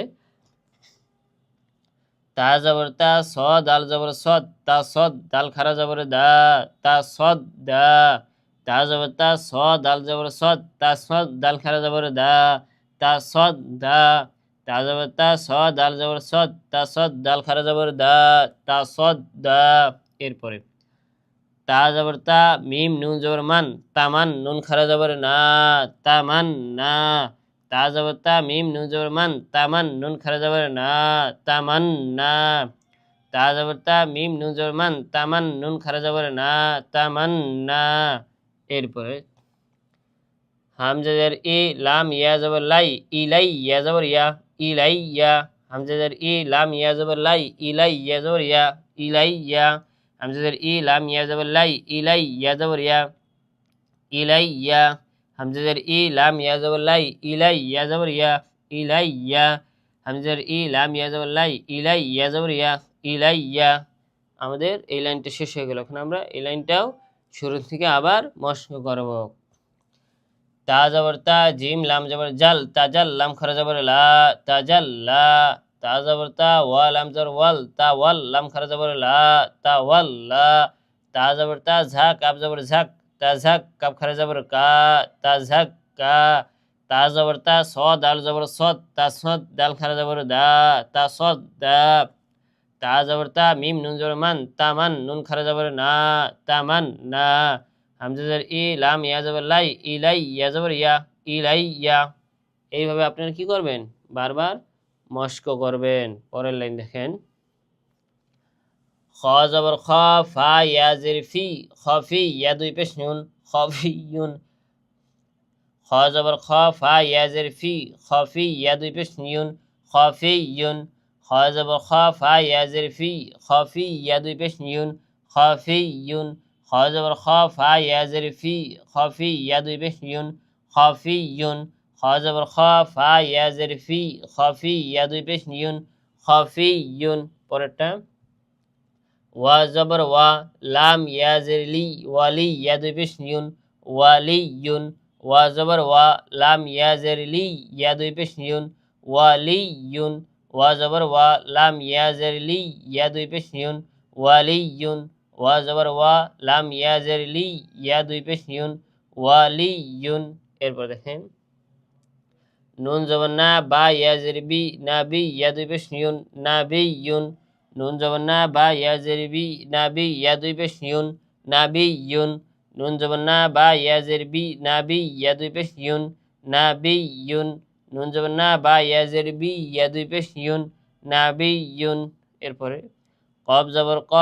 তা জবর তা, সদ আল জবর সদ, তা সদ, দাল খারা জবর দা, তা সদ দা, তা জবর তা, সদ আল জবর সদ, তা সদ, দাল খারা জবর দা, তা সদ দা, তা জবর তা, সদ আল জবর সদ, তা সদ, দাল খারা জবর দা, তা সদ দা। এরপরে তা জবর তা, মিম নুন জবর মান, তামান, নুন খারা জবর না, তামান না, তা জবর তা, মিম নুন জবর মান, তামান, নুন খারা জবর না, তামান না, তা জবর তা, মিম নুন জবর মান, তামান, নুন খারা জবর না, তামান না। এরপরে হামজাদের ই, লাম ইয়া জবর লাই, ইলাই ইয়া জবর ইয়া, ইলাই ইয়া, হামজাদের ই, লাম ইয়া জবর লাই, ইলাই ইয়া জবর ইয়া, ইলাই ইয়া, হামজাদের ই, লাম ইয়া জবর লাই, ইলাই ইয়া জবর ইয়া, ইলাই ইয়া, হামজাদের ই, লাম ইয়া জবর লাই, ইলাই ইয়া জবর ইয়া, ইলাই ইয়া, হামজাদের ই, লাম ইয়া জবর লাই, ইলাই ইয়া জবর ইয়া, ইলাই ইয়া। আমাদের এই লাইনটা শেষ হয়ে গেল। এখন আমরা এই লাইনটাও শুরু থেকে আবার মস্ক করব। তা জবর তা, জিম লাম জবর জাল, তা জাল, লাম খারা জবর লা, তা জাল লা, তা জবর তা, ওয়া লাম জবর ওয়াল, তা ওয়াল, লাম খারা জবর লা, তা ওয়াল লা, তা জবর তা, ঝা কাব জবর ঝাক, তা ঝাক, কাব খারা জবর কা, তা ঝাক কা, তা জবর তা, সদ আল জবর সদ, তা সদ, দাল খারা জবর দা, তা সদ দা, তা জবর তা, মিম নুন জবর মান, তামান, নুন খারা জবর না, তামান না, হামজাদের ই, লাম ইয়া জবর লাই, ইলাই ইয়া জবর ইয়া, ইলাই ইয়া। এইভাবে আপনারা কি করবেন? বারবার মস্ক করবেন। পরের লাইন দেখেন। খ জবর খ, ফা ইয়া জের ফি, খফি ইয়া দুই পেশ নুন, খফিয়ুন। খ জবর খ, ফা ইয়া জের ফি, খফি ইয়া দুই পেশ নিউন, খফিয়ুন। খা জবর খা ফা ইয়া জের ফি খাফি ইয়া দুই পেশ ইউন খাফিয়ুন খা জবর খা ফা ইয়া জের ফি খাফি ইয়া দুই পেশ ইউন খাফিয়ুন খা জবর খা ফা ইয়া জের ফি খাফি ইয়া দুই পেশ ইউন খাফিয়ুন। পরেরটা ওয়া জবর ওয়া লাম ইয়া জের লি ওয়ালি ইয়া দুই পেশ ইউন ওয়ালিয়ুন ওয়া জবর ওয়া লাম ইয়া জের লি ইয়া দুই পেশ ইউন ওয়ালিয়ুন ওয়া জবর ওয়া লাম ইয়া জের লি ইয়া দুই পেশ ইউন ওয়ালিয়ুন ওয়া জবর ওয়া লাম ইয়া জের লি ইয়া দুই পেশ ইউন ওয়ালিয়ুন। এরপর দেখেন নুন জবর না বা ইয়া জের বি নাবি ইয়া দুই পেশ ইউন নাবিয়ুন নুন জবর না বা ইয়া জের বি নাবি ইয়া দুই পেশ ইউন নাবিয়ুন নুন জবর না বা ইয়া জের বি নাবি ইয়া দুই পেশ ইউন নাবিয়ুন নুন জবর না বা ইয়া জের বি ইয়া দুই পেশ ইউন নাবিয়ুন। এরপরে কব জবর ক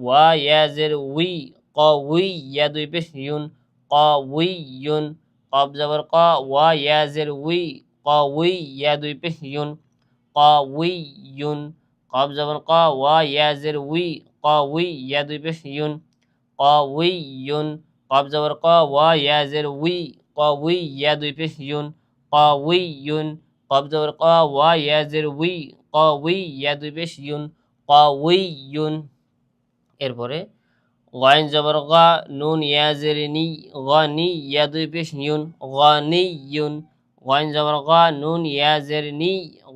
ওয়া ইয়া জের উই কউই ইয়া দুই পেশ ইউন কউইয়ুন কব জবর ক ওয়া ইয়া জের উই কউই ইয়া দুই পেশ ইউন কউইয়ুন কব জবর ক ওয়া ইয়া জের উই কউই ইয়া দুই পেশ ইউন কউইয়ুন কব জবর ক ওয়া ইয়া জের উই কউই ইয়া দুই পেশ ইউন কউইয়ুন কব জবর ক ওয়া ইয়া জের উই কউই ইয়া দুই পেশ ইউন কউইয়ুন। এরপরে গাইন জবর গা নুন ইয়া জের নি গানি ইয়া দুই পেশ ইউন গানিয়ুন গাইন জবর গা নুন ইয়া জের নি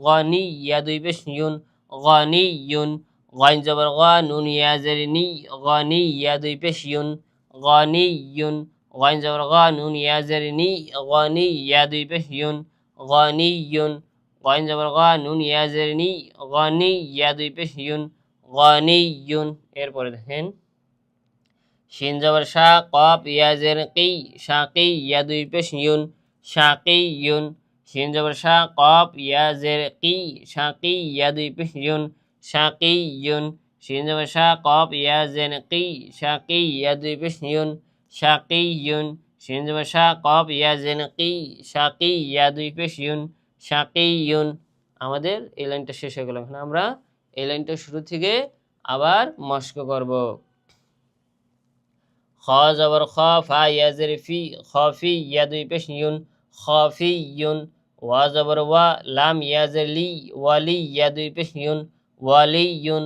গানি ইয়া দুই পেশ ইউন গানিয়ুন গাইন জবর গা নুন ইয়া জের নি গানি ইয়া দুই পেশ ইউন গানিয়ুন গাইন জবর গা নুন ইয়া জের নি গানি ইয়া দুই পেশ ইউন গানিয়ুন গাইন জবর গা নুন ইয়া জের নি গানি ইয়া দুই পেশ ইউন গানিয়ুন। এরপরে দেখেন শিন জবর শা কফ ইয়া জের কি শাকি ইয়া দুই পেশ ইউন শাকিয়ুন শিন জবর শা কফ ইয়া জের কি শাকি ইয়া দুই পেশ ইউন শাকিয়ুন শিন জবর শা কফ ইয়া জের কি শাকি ইয়া দুই পেশ ইউন শাকিয়ুন শিন জবর শা কফ ইয়া জের কি শাকি ইয়া দুই পেশ ইউন শাকিয়ুন। আমাদের এই লাইনটা শেষ হয়ে গেল। এখন আমরা এই লাইনটা শুরু থেকে আবার মস্ক করব। খা জবর খা ফা ইয়া জের ফি খাফি ইয়া দুই পেশ ইউন খাফিয়ুন ওয়া জবর ওয়া লাম ইয়া জের লি ওয়ালি ইয়া দুই পেশ ইউন ওয়ালিয়ুন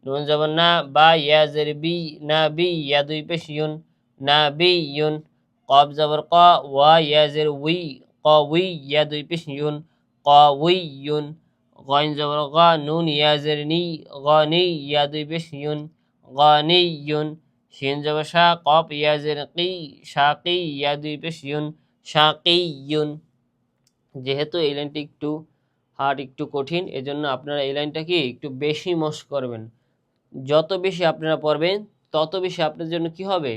নুন জবর না বা ইয়া জের বি নাবি ইয়া দুই পেশ ইউন নাবিয়ুন কব জবর ক ওয়া ইয়া জের উই কউই ইয়া দুই পেশ ইউন কউইয়ুন গাইন জবর গা নুন ইয়া জের নি গানি ইয়া দুই পেশ ইউন গানিয়ুন শিন জবর শা কফ ইয়া জের কি শাকি ইয়া দুই পেশ ইউন শাকিয়ুন। যেহেতু এই লাইনটি একটু হার্ড একটু কঠিন, এজন্য আপনারা এই লাইনটাকে একটু বেশি মস্ক করবেন। যত বেশি আপনারা পড়বেন তত বেশি আপনাদের জন্য কি হবে,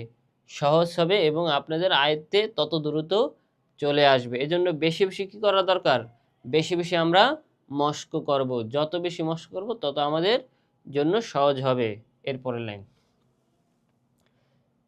সহজ হবে এবং আপনাদের আয়ত্তে তত দ্রুত চলে আসবে। এজন্য বেশি বেশি কি করা দরকার, বেশি বেশি আমরা মস্ক করব। যত বেশি মস্ক করব তত আমাদের জন্য সহজ হবে। এরপরের লাইন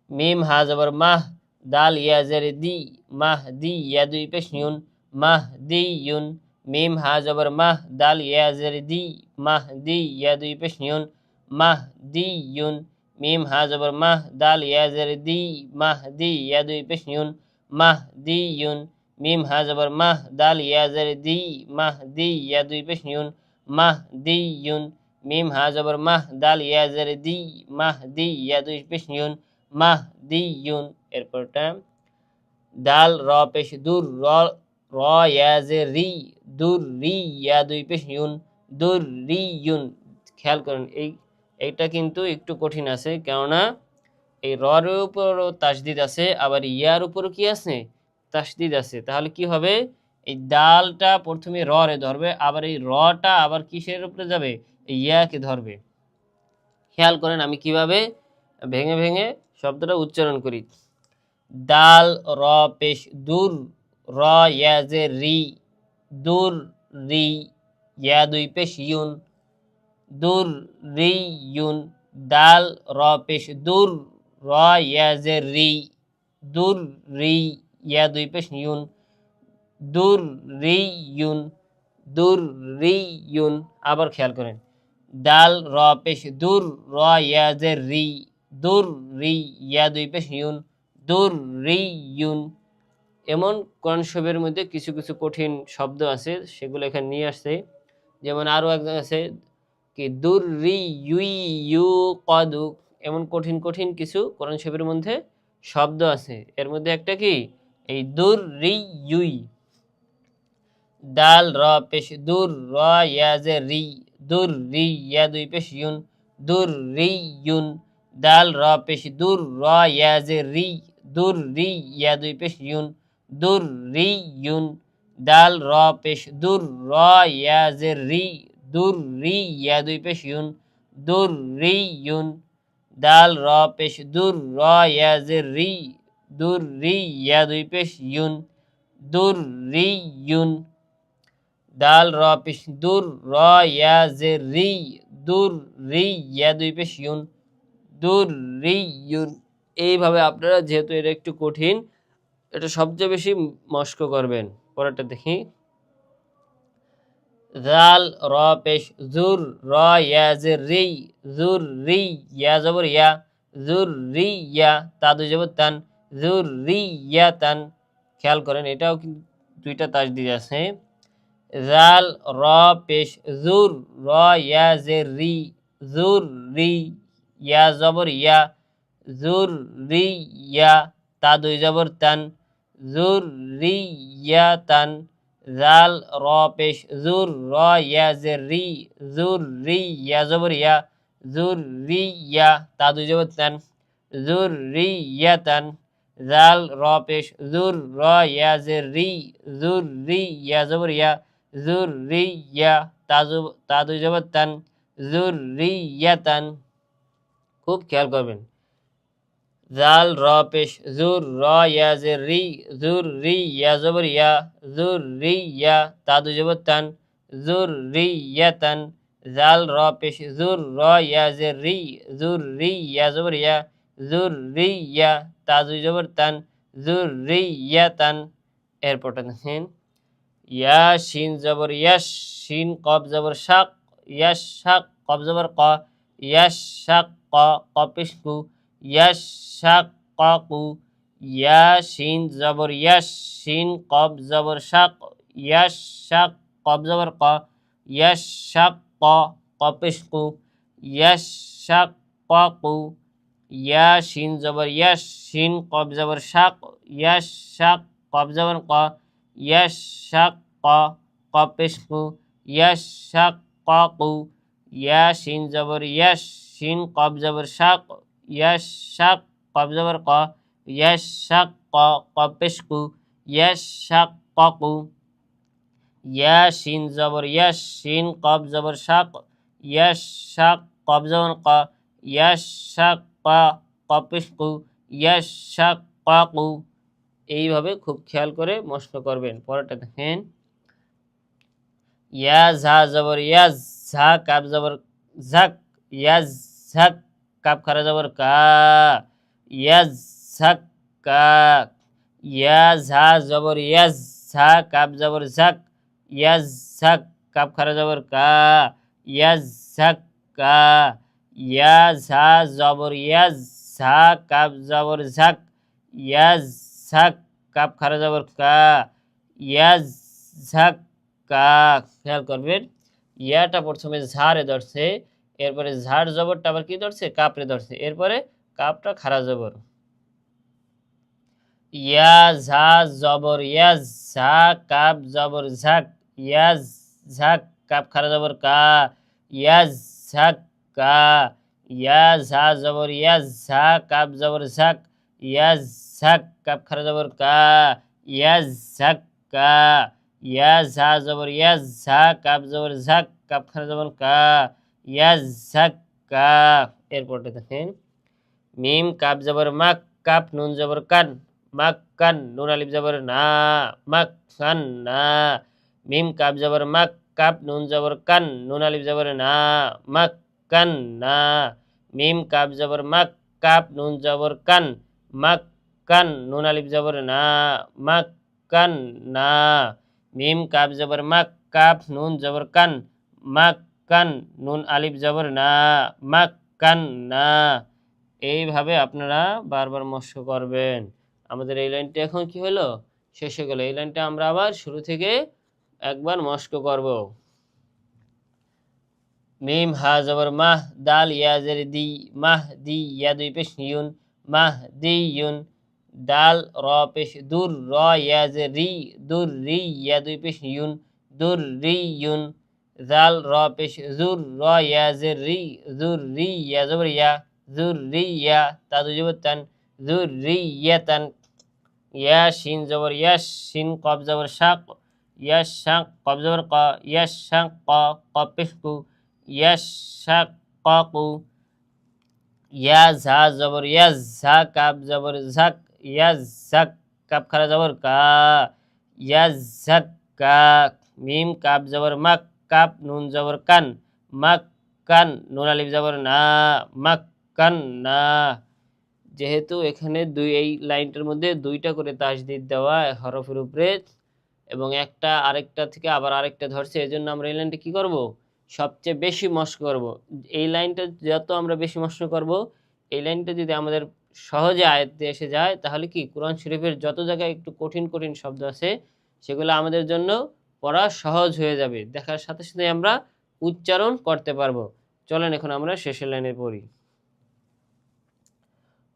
মিম হা জবর মাহ দাল ইয়া জের দি মাহ দি ইয়া দুই পেশ ইউন মাহ দি ইউন মিম হা জবর মাহ দাল ইয়া জের দি মাহ দি ইয়া দুই পেশ ইউন মাহ দি ইউন মিম হা জবর মাহ দাল ইয়া জের দি মাহ দি ইয়া দুই পেশ ইউন মাহ দি ইউন মিম হা জবর মাহ দাল ইয়া জের দি মাহ দি ইয়া দুই পেশ ইউন মাহ দি ইউন মিম হা জবর মাহ দাল ইয়া জের দি মাহ দি ইয়া দুই পেশ ইউন মাহদিয়ুন। এরপরটা দাল র পেশ দূর র ইয়া জের রি দূর রি ইয়া দুই পেশ ইউন দূর রিয়ুন। খেয়াল করেন এইটা কিন্তু একটু কঠিন আছে, কেননা এই র এর উপরও তাসদিদ আছে, আবার ইয়ার উপরও কি আছে, তাসদিদ আছে। তাহলে কি হবে, এই দালটা প্রথমে র রে ধরবে, আবার এই রটা আবার কিসের উপরে যাবে, ইয়াকে ধরবে। খেয়াল করেন আমি কিভাবে ভেঙে ভেঙে শব্দটা উচ্চারণ করি। দাল র পেশ দূর র ইয়া জে রি দূর রি ইয়া দুই পেশ ইউন দূর রি ইউন দাল র পেশ দূর র ইয়া জে রি দূর রি ইয়া দুই পেশ ইউন দূর রি ইউন দূর রি ইউন। আবার খেয়াল করেন দাল র পেশ দুর, র ইয়া জের রি, দুর রি, ইয়া দুই পেশ ইউন, দুর রি ইউন। এমন কোরআন শরীফের মধ্যে কিছু কিছু কঠিন শব্দ আছে, সেগুলো এখানে নিয়ে আসছে। যেমন আরো একজন আছে কি দুর রি ইউই ইউ কদু, এমন কঠিন কঠিন কিছু কোরআন শরীফের মধ্যে শব্দ আছে। এর মধ্যে একটা কি এই দুর রি ইউই। দাল র পেশ দুর, র ইয়া জের রি, দুর রি, ইয়া দুই পেশ ইউন, দুর রি ইউন। দাল র পেশ দুর, র ইয়া জের রি, দুর রি, ইয়া দুই পেশ ইউন, দুর রি ইউন। দাল র পেশ দুর, র ইয়া জের রি, দুর রি, ইয়া দুই পেশ ইউন, দুর রি ইউন। দাল র পেশ দুর, র ইয়া জের রি, দুর রি, ইয়া দুই পেশ ইউন, দুর রি ইউন। দাল র পেশ দুর, র ইয়া জের রি, দুর রি, ইয়া দুই পেশ ইউন, দুর রি ইউন। এইভাবে আপনারা, যেহেতু এটা একটু কঠিন, এটা সবচেয়ে বেশি মস্ক করবেন। পরেরটা দেখি। দাল র পেশ জুর, র ইয়া জের রি, জুর রি, ইয়া জবর ইয়া, জুর রি ইয়া, তা দুই জবর তান, জুর রি ইয়া তান। খেয়াল করেন, এটাও কিন্তু দুইটা তাসদিদ আছে। জাল র পেশ জুর, র ইয়া জের রি, জুর রি, ইয়া জবর ইয়া, জুর রি ইয়া, তা দুই জবর তান, জুর রি ইয়া তান। জাল র পেশ জুর, র ইয়া জের রি, জুর রি, ইয়া জবর ইয়া, জুর রি ইয়া, তা দুই জবর তান, জুর রি ইয়া তান। জাল র পেশ জুর, র ইয়া জের রি, জুর রি, ইয়া জবর ইয়া, জুর রি ইয়া, তা দুই জবর তান, জুর রি ইয়া তান। খুব খেয়াল করবেন। জাল র পেশ জুর, র ইয়া জের রি, জুর রি, ইয়া জবর ইয়া, জুর রি ইয়া, তা দুই জবর তান, জুর রি ইয়া তান। জাল র পেশ জুর, র ইয়া জের রি, জুর রি, ইয়া জবর ইয়া, জুর রি ইয়া, তা দুই জবর তান, জুর রি ইয়া তান। এরপরটা দেখেন। ইয়া শিন জবর ইয়াস, শিন কব জবর শাক, ইয়াস শাক, কব জবর ক, ইয়াস শাক ক, কপিস কু, ইয়াস শাক ক কু। ইয়া শিন জবর ইয়াস, শিন কব জবর শাক, ইয়াস শাক, কব জবর ক, ইয়াস শাক ক, কপিস কু, ইয়াস শাক ক কু। ইয়া শিন জবর ইয়াস, শিন কব জবর শাক, ইয়াস শাক, কব জবর ক, ইয়াস শাক ক, কপিস কু, ইয়াস শাক ক কু। ইয়া শিন জবর ইয়াস, শিন কব জবর শাক, ইয়াস শাক, কব জবর ক, ইয়াস শাক ক, কপিস কু, ইয়াস শাক ক কু। ইয়া শিন জবর ইয়াস, শিন কব জবর শাক, ইয়াস শাক, কব জবর ক, ইয়াস শাক ক, কপিস কু, ইয়াস শাক ক কু। এইভাবে খুব খেয়াল করে মস্ত করবেন। পরেরটা দেখেন। ইয়া ঝা জবর ইয়াজ, ঝা কাব জবর ঝাক, ইয়াজ ঝাক, কাব খারা জবর কা, ইয়াজ ঝাক কা। ইয়া ঝা জবর ইয়াজ, ঝা কাব জবর ঝাক, ইয়াজ ঝাক, কাব খারা জবর কা, ইয়াজ ঝাক কা। ইয়া ঝা জবর ইয়াজ, ঝা কাব জবর ঝাক, ইয়াজ ঝাক, কাব খারা জবর কা, ইয়াজ ঝাক কা। খেয়াল করবেন, ইয়াটা প্রথমে ঝাড়ে ধরছে, এরপরে ঝাড় জবরটা আবার কি ধরছে, কাপড়ে ধরছে, এরপরে কাপটা খারা জবর। ইয়া ঝা জবর ইয়াজ, ঝা কাপ জবর ঝাক, ইয়াজ ঝাক, কাপ খারা জবর কা, ইয়াজ ঝাক কা। ইয়া ঝা জবর ইয়াজ, ঝা কাপ জবর ঝাক, ইয়াজ ঝাক, কাপ খারা জবর কা, ইয়াজ ঝাক কা। ইয়া ঝা জবর ইয়াজ, ঝা কাপ জবর ঝাক, কাপ খারা জবর কা, ইয়াজ ঝাক কা। এরপরটা দেখেন। মিম কাপ জবর মাক, কাপ নুন জবর কান, মাক কান, নুন আলিফ জবর না, মাক কান না। মিম কাপ জবর মাক, কাপ নুন জবর কান, নুন আলিফ জবর না, মাক কান না। মিম কাপ জবর মাক, কাপ নুন জবর কান, মাক কান, নুন আলিফ জবর না, মাক কান না। মিম কাপ জবর মাক, কাপ নুন জবর কান, মাক কান, নুন আলিফ জবর না, মাক্কান না। এইভাবে আপনারা বারবার মস্ক করবেন। আমাদের এই লাইনটা এখন কি হলো, শেষ হয়ে গেল। এই লাইনটা আমরা আবার শুরু থেকে একবার মস্ক করব। মিম হা জবর মাহ, দাল ইয়া জের দি, মাহ দি, ইয়া দুই পেশ ইউন, মাহ দি ইউন। দাল র পেশ দুর, র ইয়া জের রি, দুর রি, ইয়া দুই পেশ ইউন, দুর রি ইউন। জাল র পেশ জুর, র ইয়া জের রি, জুর রি, ইয়া জবর ইয়া, জুর রি ইয়া, তা দুই জবর তান, জুর রি ইয়া তান। ইয়া শিন জবর ইয়াস, শিন কব জবর শাক, ইয়াস শাক কব জবর ক, ইয়াস শাক ক, কব পেশ কু, ইয়াস শাক ক কু। ইয়া ঝা জবর ইয়াস, ঝা কাব জবর ঝাক, ইয়াস ঝাক কাব খারা জবর কা, ইয়াস ঝাক কা। মিম কাব জবর মাক, কাব নুন জবর কান, মাক কান, নুন আলিফ জবর না, মাক কান না। যেহেতু এখানে এই লাইনটার মধ্যে দুইটা করে তাসদিদ দেওয়া হরফের উপরে, এবং একটা আরেকটা থেকে আবার আরেকটা ধরছে, এজন্য আমরা এই লাইনটা কি করব, সবচেয়ে বেশি মস্ক করব। এই লাইনটা যত আমরা বেশি মস্ক করব, এই লাইনটা যদি আমাদের সহজে আয়ত্তে এসে যায়, তাহলে কি কোরআন শরীফের যত জায়গায় একটু কঠিন কঠিন শব্দ আছে, সেগুলো আমাদের জন্য পড়া সহজ হয়ে যাবে, দেখার সাথে সাথে আমরা উচ্চারণ করতে পারবো। চলেন এখন আমরা শেষের লাইনে পড়ি।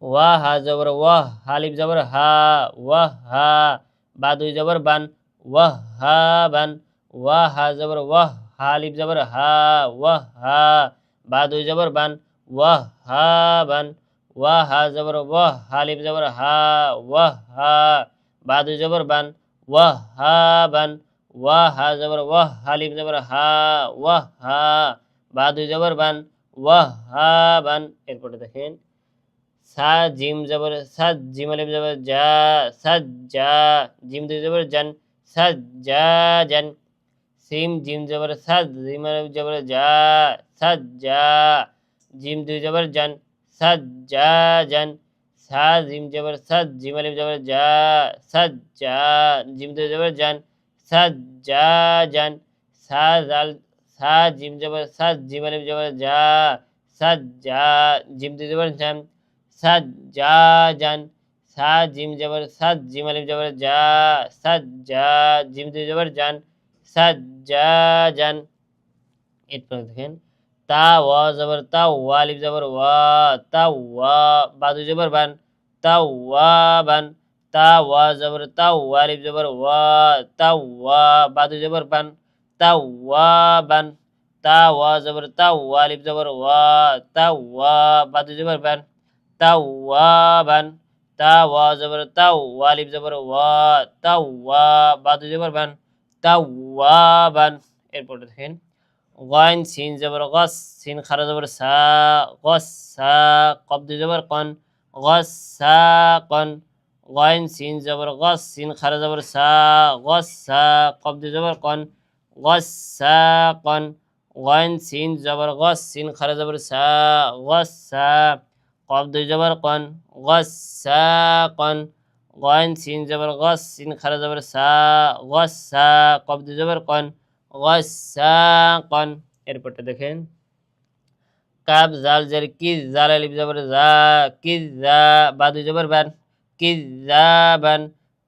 ওয়া হা জবর ওয়াহ, হালিফ জবর হা, ওয়াহ হা। বা দুই জবর বান, ওয়াহ হা বান। ওয়া হা জবর ওয়াহ, হালিফ জবর হা, ওয়াহ হা। বা দুই জবর বান, ওয়াহ হা বান। ওয়া হা জবর ওয়াহ, হালিফ জবর হা, ওয়াহ হা। বা দুই জবর বান, ওয়াহ হা বান। ওয়া হা জবর ওয়াহ, হালিফ জবর হা, ওয়াহ হা। বা দুই জবর বান, ওয়াহ হা বান। এরপরে দেখেন সা জিম জবর সাজ, জিম আলিফ জবর জা, সাজ জা। জিম দুই জবর জান, সাজ জা জান। সিম জিম জবর সাজ, জিম আলিফ জবর জা, সাজ জা। জিম দুই জবর জান, সাজ জা জান। সা জিম জবর সাজ, জিম আলিফ জবর জা, সাজ জা। জিম দুই জবর জান, সাজ জা জান। সা জাল, সা জিম জবর সাজ, জিম আলিফ জবর জা, সাজ জা। জিম দুই জবর জান, সাজ্জাজান। সা জিম জবর সাজ, জিম আলিফ জবর জা, সাজ্জা। জিম দুই জবর জান, সাজ্জাজান। এরপর দেখেন তা ওয়া জবর তা, ওয়া আলিফ জবর ওয়া, তা ওয়া। বা দুই জবর বান, তা ওয়া বান। তা ওয়া জবর তা, ওয়া আলিফ জবর ওয়া, তা ওয়া। বা দুই জবর বান, তা ওয়া বান। তা ওয়া জবর তা, ওয়া আলিফ জবর ওয়া, তা ওয়া। বা দুই জবর বান, তাওয়াবান। তা ওয়া জবর তাও, ওয়া আলিফ জবর ওয়া, তাওয়া। বা দুই জবর বান, তাওয়াবান। এরপর দেখেন গয়েন সিন জবর গস, সিন খারা জবর সা, গসসা। কফ দুই জবর কন, গসসাকন। গয়েন সিন জবর গস, সিন খারা জবর সা, গসসা। কফ দুই জবর কন, গসসাকন। গয়েন সিন জবর গস, সিন খারা জবর সা, গসসা। কফ দুই জবর কন, গসসাকন। গয়েন সিন জবর গস, সিন খারা জবর সা, গসসা। কফ দুই জবর কন, গসসাকন। এরপরটা দেখেন কাব জাল জের কিজ, জাল আলিফ জবর জা, কিজ জা। বা দুই জবর বান, কিজ জা বান।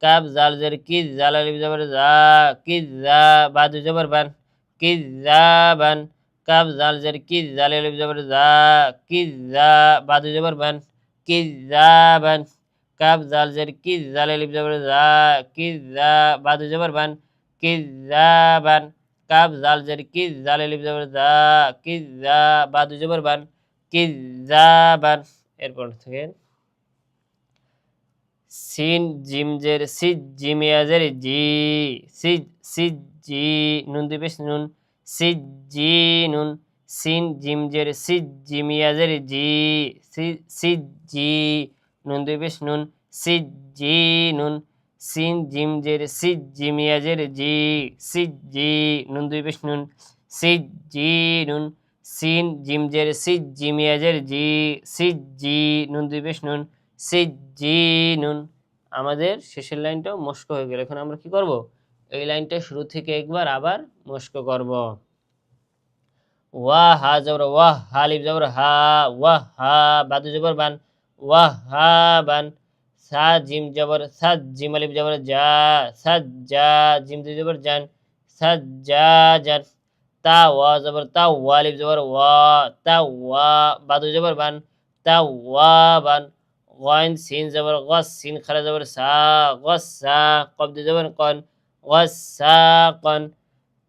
কাব জাল জের কিজ, জাল আলিফ জবর জা, কিজ জা। বা দুই জবর বান, কিজ জা বান। কাব জাল জের কিজ, জাল আলিফ জবর জা, কিজ জা। বা দুই জবর বান, কিজ জা বান। কাব জাল জের কিজ, জাল আলিফ জবর জা, কিজ জা। বা দুই জবর বান, কিজ জা বান। কাব জাল জের কিজ, জাল আলিফ জবর জা, কিজ জা। বা দুই জবর বান, কিজ জা বান। এরপর থেকে সিন জিম জের সিজ, জিম ইয়া জের জি, সিজ, সিজ জি। নুন দুই পেশ নুন, সিজ জি নুন। সিন জিম জের সিজ, জিম ইয়া জের জি, সিজ জি। নুন দুই পেশ নুন, সিজ জি নুন। সিন জিম জের সিজ, জিম ইয়া জের জি, সিজ জি। নুন দুই পেশ নুন, সিজ জি নুন। সিন জিম জের সিজ, জিম ইয়া জের জি, সিজ জি। নুন দুই পেশ নুন, সিজ জি নুন। আমাদের শেষের লাইনটাও মস্ক হয়ে গেল। এখন আমরা কি করব, এই লাইনটা শুরু থেকে একবার আবার মস্ক করব। ওয়া হা জবর ওয়াহ, হা লিফ জবর হা, ওয়াহ হা, বাদু জবর বান, ওয়াহ হা বান। সা জিম জবর সাজ, জিম আলিফ জবর যা, সাজ্জা, জিম দুই জবর জান, সাজ্জাজান। তা ওয়া জবর তা, ওয়া আলিফ জবর ওয়া, তা ওয়া, বাদু জবর বান, তা ওয়া বান। গইন সিন জবর গস, সিন খারা জবর সা, গসা, কফ দুই জবর কন, গসাকন।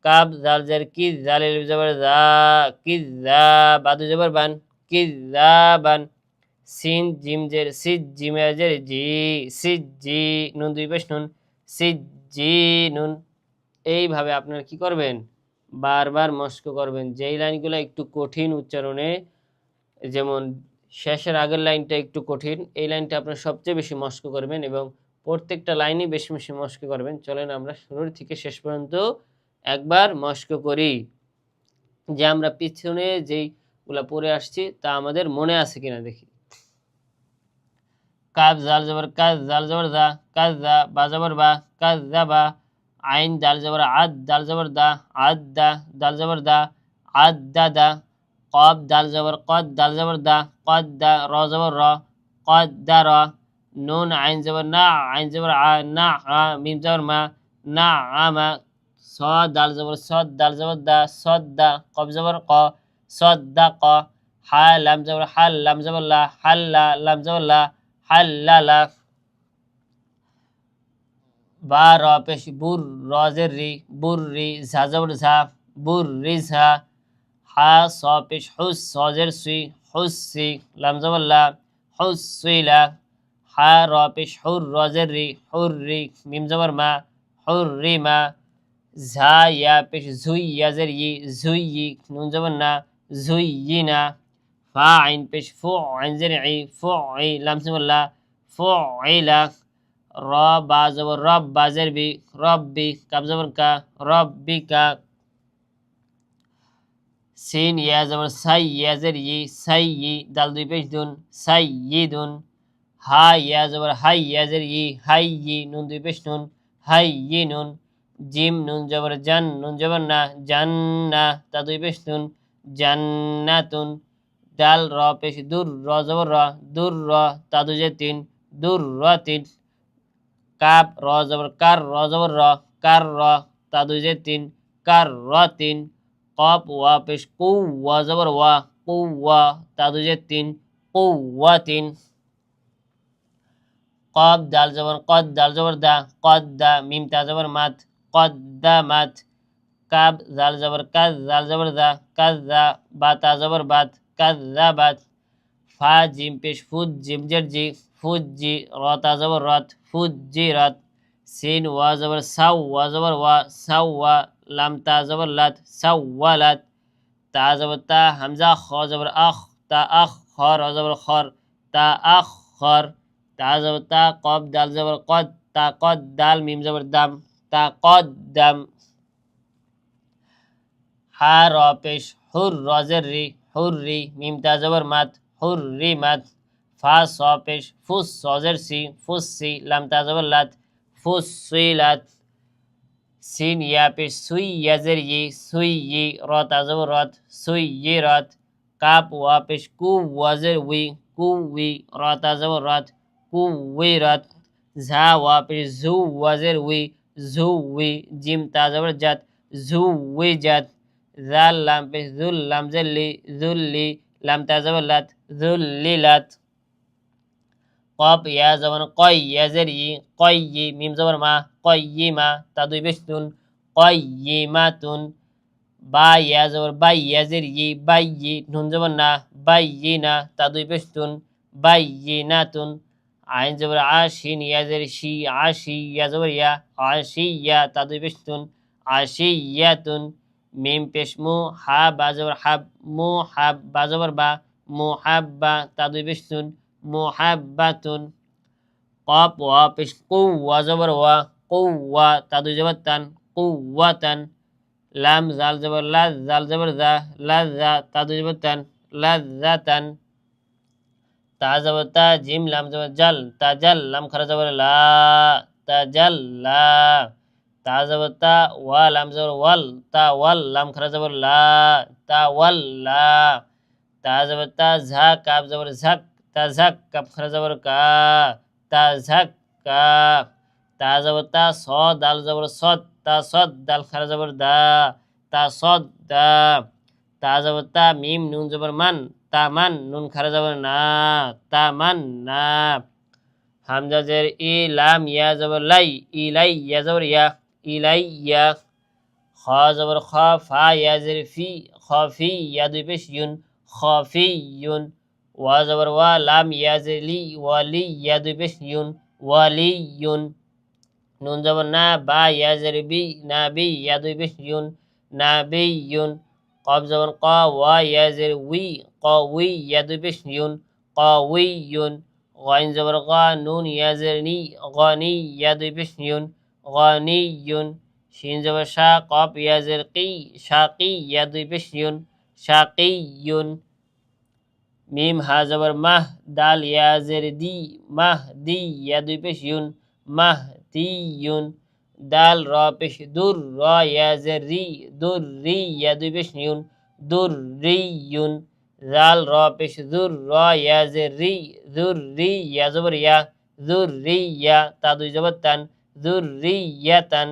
কাব জাল জের কি, জাল আলিফ জবর জা, কিজা, বাদু জবর বান, কিজাবান। সিন জিম জের সিজ, জিম জের জি, সিজি, নুন দুই পেশ নুন, সিজি নুন। এইভাবে আপনারা কি করবেন, বারবার মস্ক করবেন। যেই লাইনগুলো একটু কঠিন উচ্চারণে, যেমন শেষের আগের লাইনটা একটু কঠিন, এই লাইনটা আপনারা সবচেয়ে বেশি মস্ক করবেন এবং প্রত্যেকটা লাইনই বেশি বেশি মস্ক করবেন। চলেন আমরা শুরু থেকে শেষ পর্যন্ত একবার মস্ক করি, যে আমরা পিছনে যেইগুলা পড়ে আসছি তা আমাদের মনে আছে কিনা দেখি। কাব জাল জবর কাজ, জাল জবর দা, কাজ দা, বা জবর বা, কাজ দা বা। আইন দাল জবর আদ, দাল জবর দা, আদ দা, দাল জবর দা, আদ দা দা। কব দাল জবর কদ, দাল জবর দা, কদ দা, র জবর র, কদ দা র। নুন আইন জবর না, আইন জবর আ, না আ, মিম জবর মা, না আমা। সদ দাল জবর সদ, দাল জবর দা, সদ দা, কব জবর ক, সদ দা ক। হা লাম জবর হাল, লাম জবর লা, হাল্লা, লাম জবর লা, হাল্লালা। বা র পেশ বুর, র জের রি, বুররি, ঝা জবর ঝা, বুররি ঝা। হা স পেশ হুস, স জের সুই, হুসসি, লাম জবর লা, হুসসিলা। হা র পেশ হুর, র জের রি, হুররি, মিম জবর মা, হুররিমা। ঝা ইয়া পেশ ঝুই, ইয়া জের ই, ঝুইয়ি, নুন জবর না, ঝুইয়িনা। ফা আইন পেশ ফু, আইন জের ই, ফুই, লাম জবর লা, ফুইলা। র বা জবর রব, বা জের বি, রব্বি, কাব জবর কা, রব্বিকা। সিন ইয়া জবর সাই, ইয়া জের ই, সাইয়ি, দাল দুই পেশ দুন, সাইয়িদুন। হা ইয়া জবর হাই, ইয়া জের ই, হাইয়ি, নুন দুই পেশ নুন, হাইয়িনুন। জিম নুন জবর জান, নুন জবর না, জান্না, তা দুই পেশ নুন, জান্নাতুন। দাল র পেশ দুর, র জবর র, দুর র, তা দুই জের তিন, দুর র তিন। কাপ র জবর কার, র জবর র, কার র, তা দুই জের তিন, কার র তিন। কপ ওয়া পেশ কু, ওয়া জবর ওয়া, কু ওয়া, তা দুই জের তিন, কু ওয়া তিন। কব দাল জবর কদ, দাল জবর দা, কদ দা, মিম তা জবর মাত, কদ দা মাত। কাব জাল জবর কাজ, জাল জবর দা, কাজ দা, বা তা জবর বাত, কাজ দা বাত। ফা জিম পেশ ফুজ, জিম জের জি, ফুজি, র তা জবর রত, ফুজি রত। সিন ওয়া জবর সাউ, ওয়া জবর ওয়া, সাউ ওয়া, লাম তা জবর লাত, সাউ ওয়া লাত। তা জবর তা, হামজা খ জবর আখ, তা আখ, খ র জবর খর, তা আখ খর। তা জবর তা, কব দাল জবর কদ, তা কদ, দাল মিম জবর দাম, তা কদ দাম। হা র পেশ হুর, র জের রি, হুররি, মিম তা জবর মাত, হুররি মাত। ফা স পেশ ফুস, স জের সি, ফুসসি, লাম তা জবর লাত, ফুসসিলাত। সিন ইয়া পেশ সুই, ইয়া জের ই, সুইয়ি, র তা জবর রত, সুইয়িরত। কাপ ওয়া পেশ কু, ওয়া জের উই, কুউই, র তা জবর রত, কুউইরত। ঝা ওয়া পেশ ঝু, ওয়া জের উই, ঝুউই, জিম তা জবর জাত, ঝুউইজাত। জাল লাম পেশ জুল, লাম জের লি, জুল্লি, লাম তা জবর লাত, জুল্লিলাত। কপ ইয়া জবর কয়, ইয়া জের ই, কয়্যি, মিম জবর মা, কয়্যিমা, তা দুই পেশ তুন, কয়্যিমাতুন। বা ইয়া জবর বাই, ইয়া জের ই, বাইয়ি, নুন জবর না, বাইয়িনা, তা দুই পেশ তুন, বাইয়িনাতুন। আইন জবর আ, শিন ইয়া জের শি, আশি, ইয়া জবর ইয়া, আশিয়া, তা দুই পেশ তুন, আশিয়াতুন। মিম পেশ মু, হা বা জবর হাব, মু হাব, বা জবর বা, মুহাব্বা, তা দুই পেশ তুন, মুহাব্বাতুন। কপ ওয়া পেশ কু, ওয়া জবর ওয়া, কুওয়া, তা দুই জবর তান, কুওয়াতান। লাম জাল জবর লাজ, জাল জবর জা, লাজ্জা, তা দুই জবর তান, লাজ্জাতান। তা জবর তা, জিম লাম জবর জাল, তা জাল, লাম খারা জবর লা, তা জাল্লা। তা জবর তা, ওয়া লাম জবর ওয়াল, তা ওয়াল, লাম খারা জবর লা, তা ওয়াল লা। তা জবর তা, ঝা কাব জবর ঝাক, তা ঝাক, কাব খারা জবর কা, তা ঝাক কা। তা জবর তা, সদ দাল জবর সদ, তা সদ, দাল খারা জবর দা, তা সদ দা। তা জবর তা, মিম নুন জবর মান, তা মান, নুন খারা জবর না, তা মান না। হামজা জের ই, লাম ইয়া জবর লাই, ইলাই ইয়া জবর ইয়া, ইলাই ইয়া। খ জবর খ, ফা ইয়া জের ফি, খফি ইয়া দুই পেশ ইউন, খফি ইউন। ওয়া জবর ওয়া, লাম ইয়া জের লি, ওয়ালি ইয়া দুই পেশ ইউন, ওয়ালি ইউন। নুন জবর না, বা ইয়া জের বি, না বি ইয়া দুই পেশ ইউন, না বি ইউন। কফ জবর ক, ওয়া ইয়া জের উই, ক উই ইয়া দুই পেশ ইউন, ক উই ইউন। গইন জবর গ, নুন ইয়া জের নি, গনি ইয়া দুই পেশ ইউন, গনি ইউন। শিন জবর শা, কফ ইয়া জের কি, শাকি ইয়া দুই পেশ ইউন, শাকি ইউন। মিম হা জবর মাহ, দাল ইয়া জের দি, মাহ দি ইয়া দুই পেশ ইউন, মাহ দি ইউন। দাল র পেশ দুর, র ইয়া জের রি, দুর রি ইয়া দুই পেশ ইউন, দুর রি ইউন। জাল র পেশ দুর, র ইয়া জের রি, দুর রি ইয়া জবর ইয়া, দুর রি ইয়া। তা দুই জবর তান, দুর রি ইয়া তান।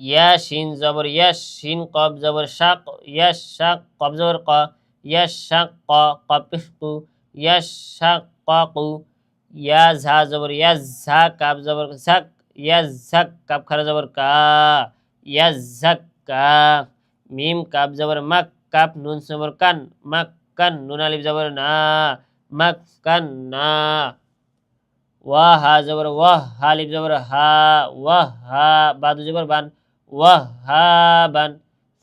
ইয়া শিন জবর ইয়াস, শিন কব জবর শাক, ইয়াস শাক, কব জবর ক, ইয়াস শাক ক, কব পেশ কু, ইয়াস শাক ক কু। ইয়া ঝা জবর ইয়াস, ঝা কাব জবর ঝাক, ইয়াস ঝাক, কাব খারা জবর কা, ইয়াস ঝাক কা। মিম কাব জবর মাক, কাব নুন জবর কান, মাক কান, নুন আলিফ জবর না, মাক কান না। ওয়া হা জবর ওয়াহ, হা আলিফ জবর হা, ওয়াহ হা। বা দু জবর বান, ওয়াহ হা বান।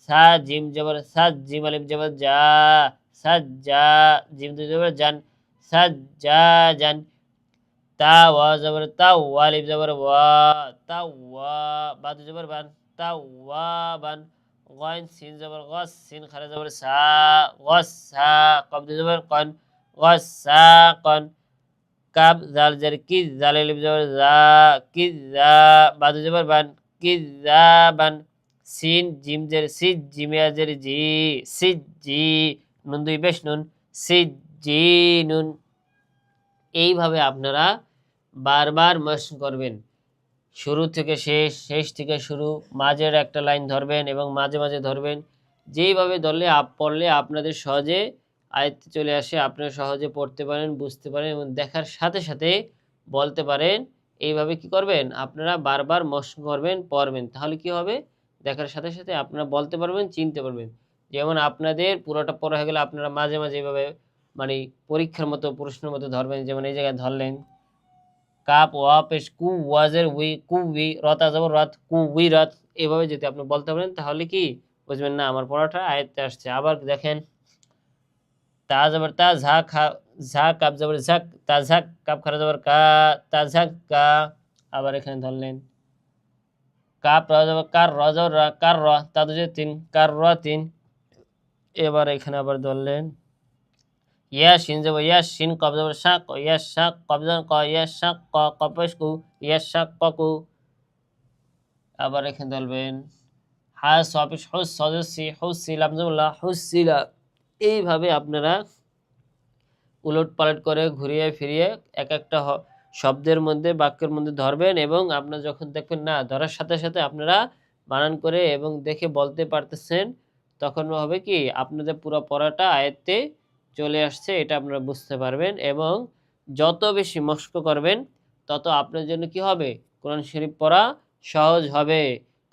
সা জিম জবর সাজ, জিম আলিফ জবর যা, সাজ যা। জিম দু জবর জান, সাজ যা জান। তা ওয়া জবর তা, ওয়া আলিফ জবর ওয়া, তা ওয়া। বা দু জবর বান, তা ওয়া বান। গইন সিন জবর গস, সিন খারা জবর সা, গস সা। কব দু জবর কন, গস সা কন। কাব জাল জের কিজ, জাল আলিফ জবর জা, কিজ জা। বা দু জবর বান, কিজ জা বান। সিন জিম জের সিজ, জিমিয়া জের জি, সিজ জি। নুন দুই পেশ নুন, সিজ জি নুন। এইভাবে আপনারা বারবার মশক করবেন, শুরু থেকে শেষ, শেষ থেকে শুরু, মাঝের একটা লাইন ধরবেন এবং মাঝে মাঝে ধরবেন। যেইভাবে ধরলে পড়লে আপনাদের সহজে আয়ত্তে চলে আসে, আপনারা সহজে পড়তে পারেন, বুঝতে পারেন এবং দেখার সাথে সাথে বলতে পারেন। এইভাবে কি করবেন, আপনারা বারবার মশক করবেন, পড়বেন, তাহলে কি হবে, দেখার সাথে সাথে আপনারা বলতে পারবেন, চিনতে পারবেন। যেমন আপনাদের পুরোটা পড়া হয়ে গেলে আপনারা মাঝে মাঝে এইভাবে মানে পরীক্ষার মতো প্রশ্নের মতো ধরবেন। যেমন এই জায়গায় ধরলেন কাপ ওয়া পেশ কু, ওয়াজের উই, কু উই, রতা যাবর রত, কু উই রত। এভাবে যদি আপনি বলতে পারেন তাহলে কি বুঝবেন, না আমার পড়াটা আয়ত্তে আসছে। আবার দেখেন তা যাবর তা, ঝা খা, ঝা কাপ যাবর ঝাক, তা ঝাক, কাপ খারা যাবর কা, তা ঝাক কা। আবার এখানে ধরলেন কাপ র যাবর কার, র যাবর রা, কার র, তা দুজে তিন, কার র তিন। এবার এখানে আবার ধরলেন ইয়া শিন যাবর ইয়াস, শিন কব যাবর শাক, ইয়াস শাক, কব যাবর ক, ইয়াস শাক ক, কপেশ কু, ইয়াস শাক ক কু। আবার এখানে ধরবেন হা সপেশ হুস, সদসি হুসি, লামজুল্লাহ হুসিলা। এইভাবে আপনারা উলট পালট করে ঘুরিয়ে ফিরিয়ে এক একটা শব্দের মধ্যে, বাক্যের মধ্যে ধরবেন এবং আপনারা যখন দেখবেন না ধরার সাথে সাথে আপনারা বানান করে এবং দেখে বলতে পারতেছেন, তখন হবে কি আপনাদের পুরো পড়াটা আয়ত্তে চলে আসছে, এটা আপনারা বুঝতে পারবেন। এবং যত বেশি মস্ক করবেন তত আপনার জন্য কি হবে, কোরআন শরীফ পড়া সহজ হবে।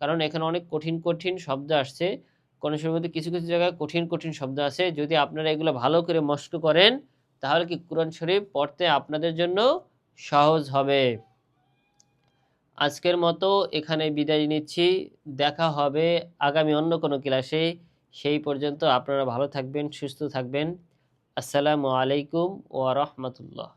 কারণ এখানে অনেক কঠিন কঠিন শব্দ আসছে, কোরআন শরীফের মধ্যে কিছু কিছু জায়গায় কঠিন কঠিন শব্দ আছে। যদি আপনারা এগুলো ভালো করে মস্ক করেন তাহলে কি কোরআন শরীফ পড়তে আপনাদের জন্য সহজ হবে। আজকের মতো এখানে বিদায় নিচ্ছি, দেখা হবে আগামী অন্য কোনো ক্লাসে। সেই পর্যন্ত আপনারা ভালো থাকবেন, সুস্থ থাকবেন। আসসালামু আলাইকুম ওয়া রাহমাতুল্লাহ।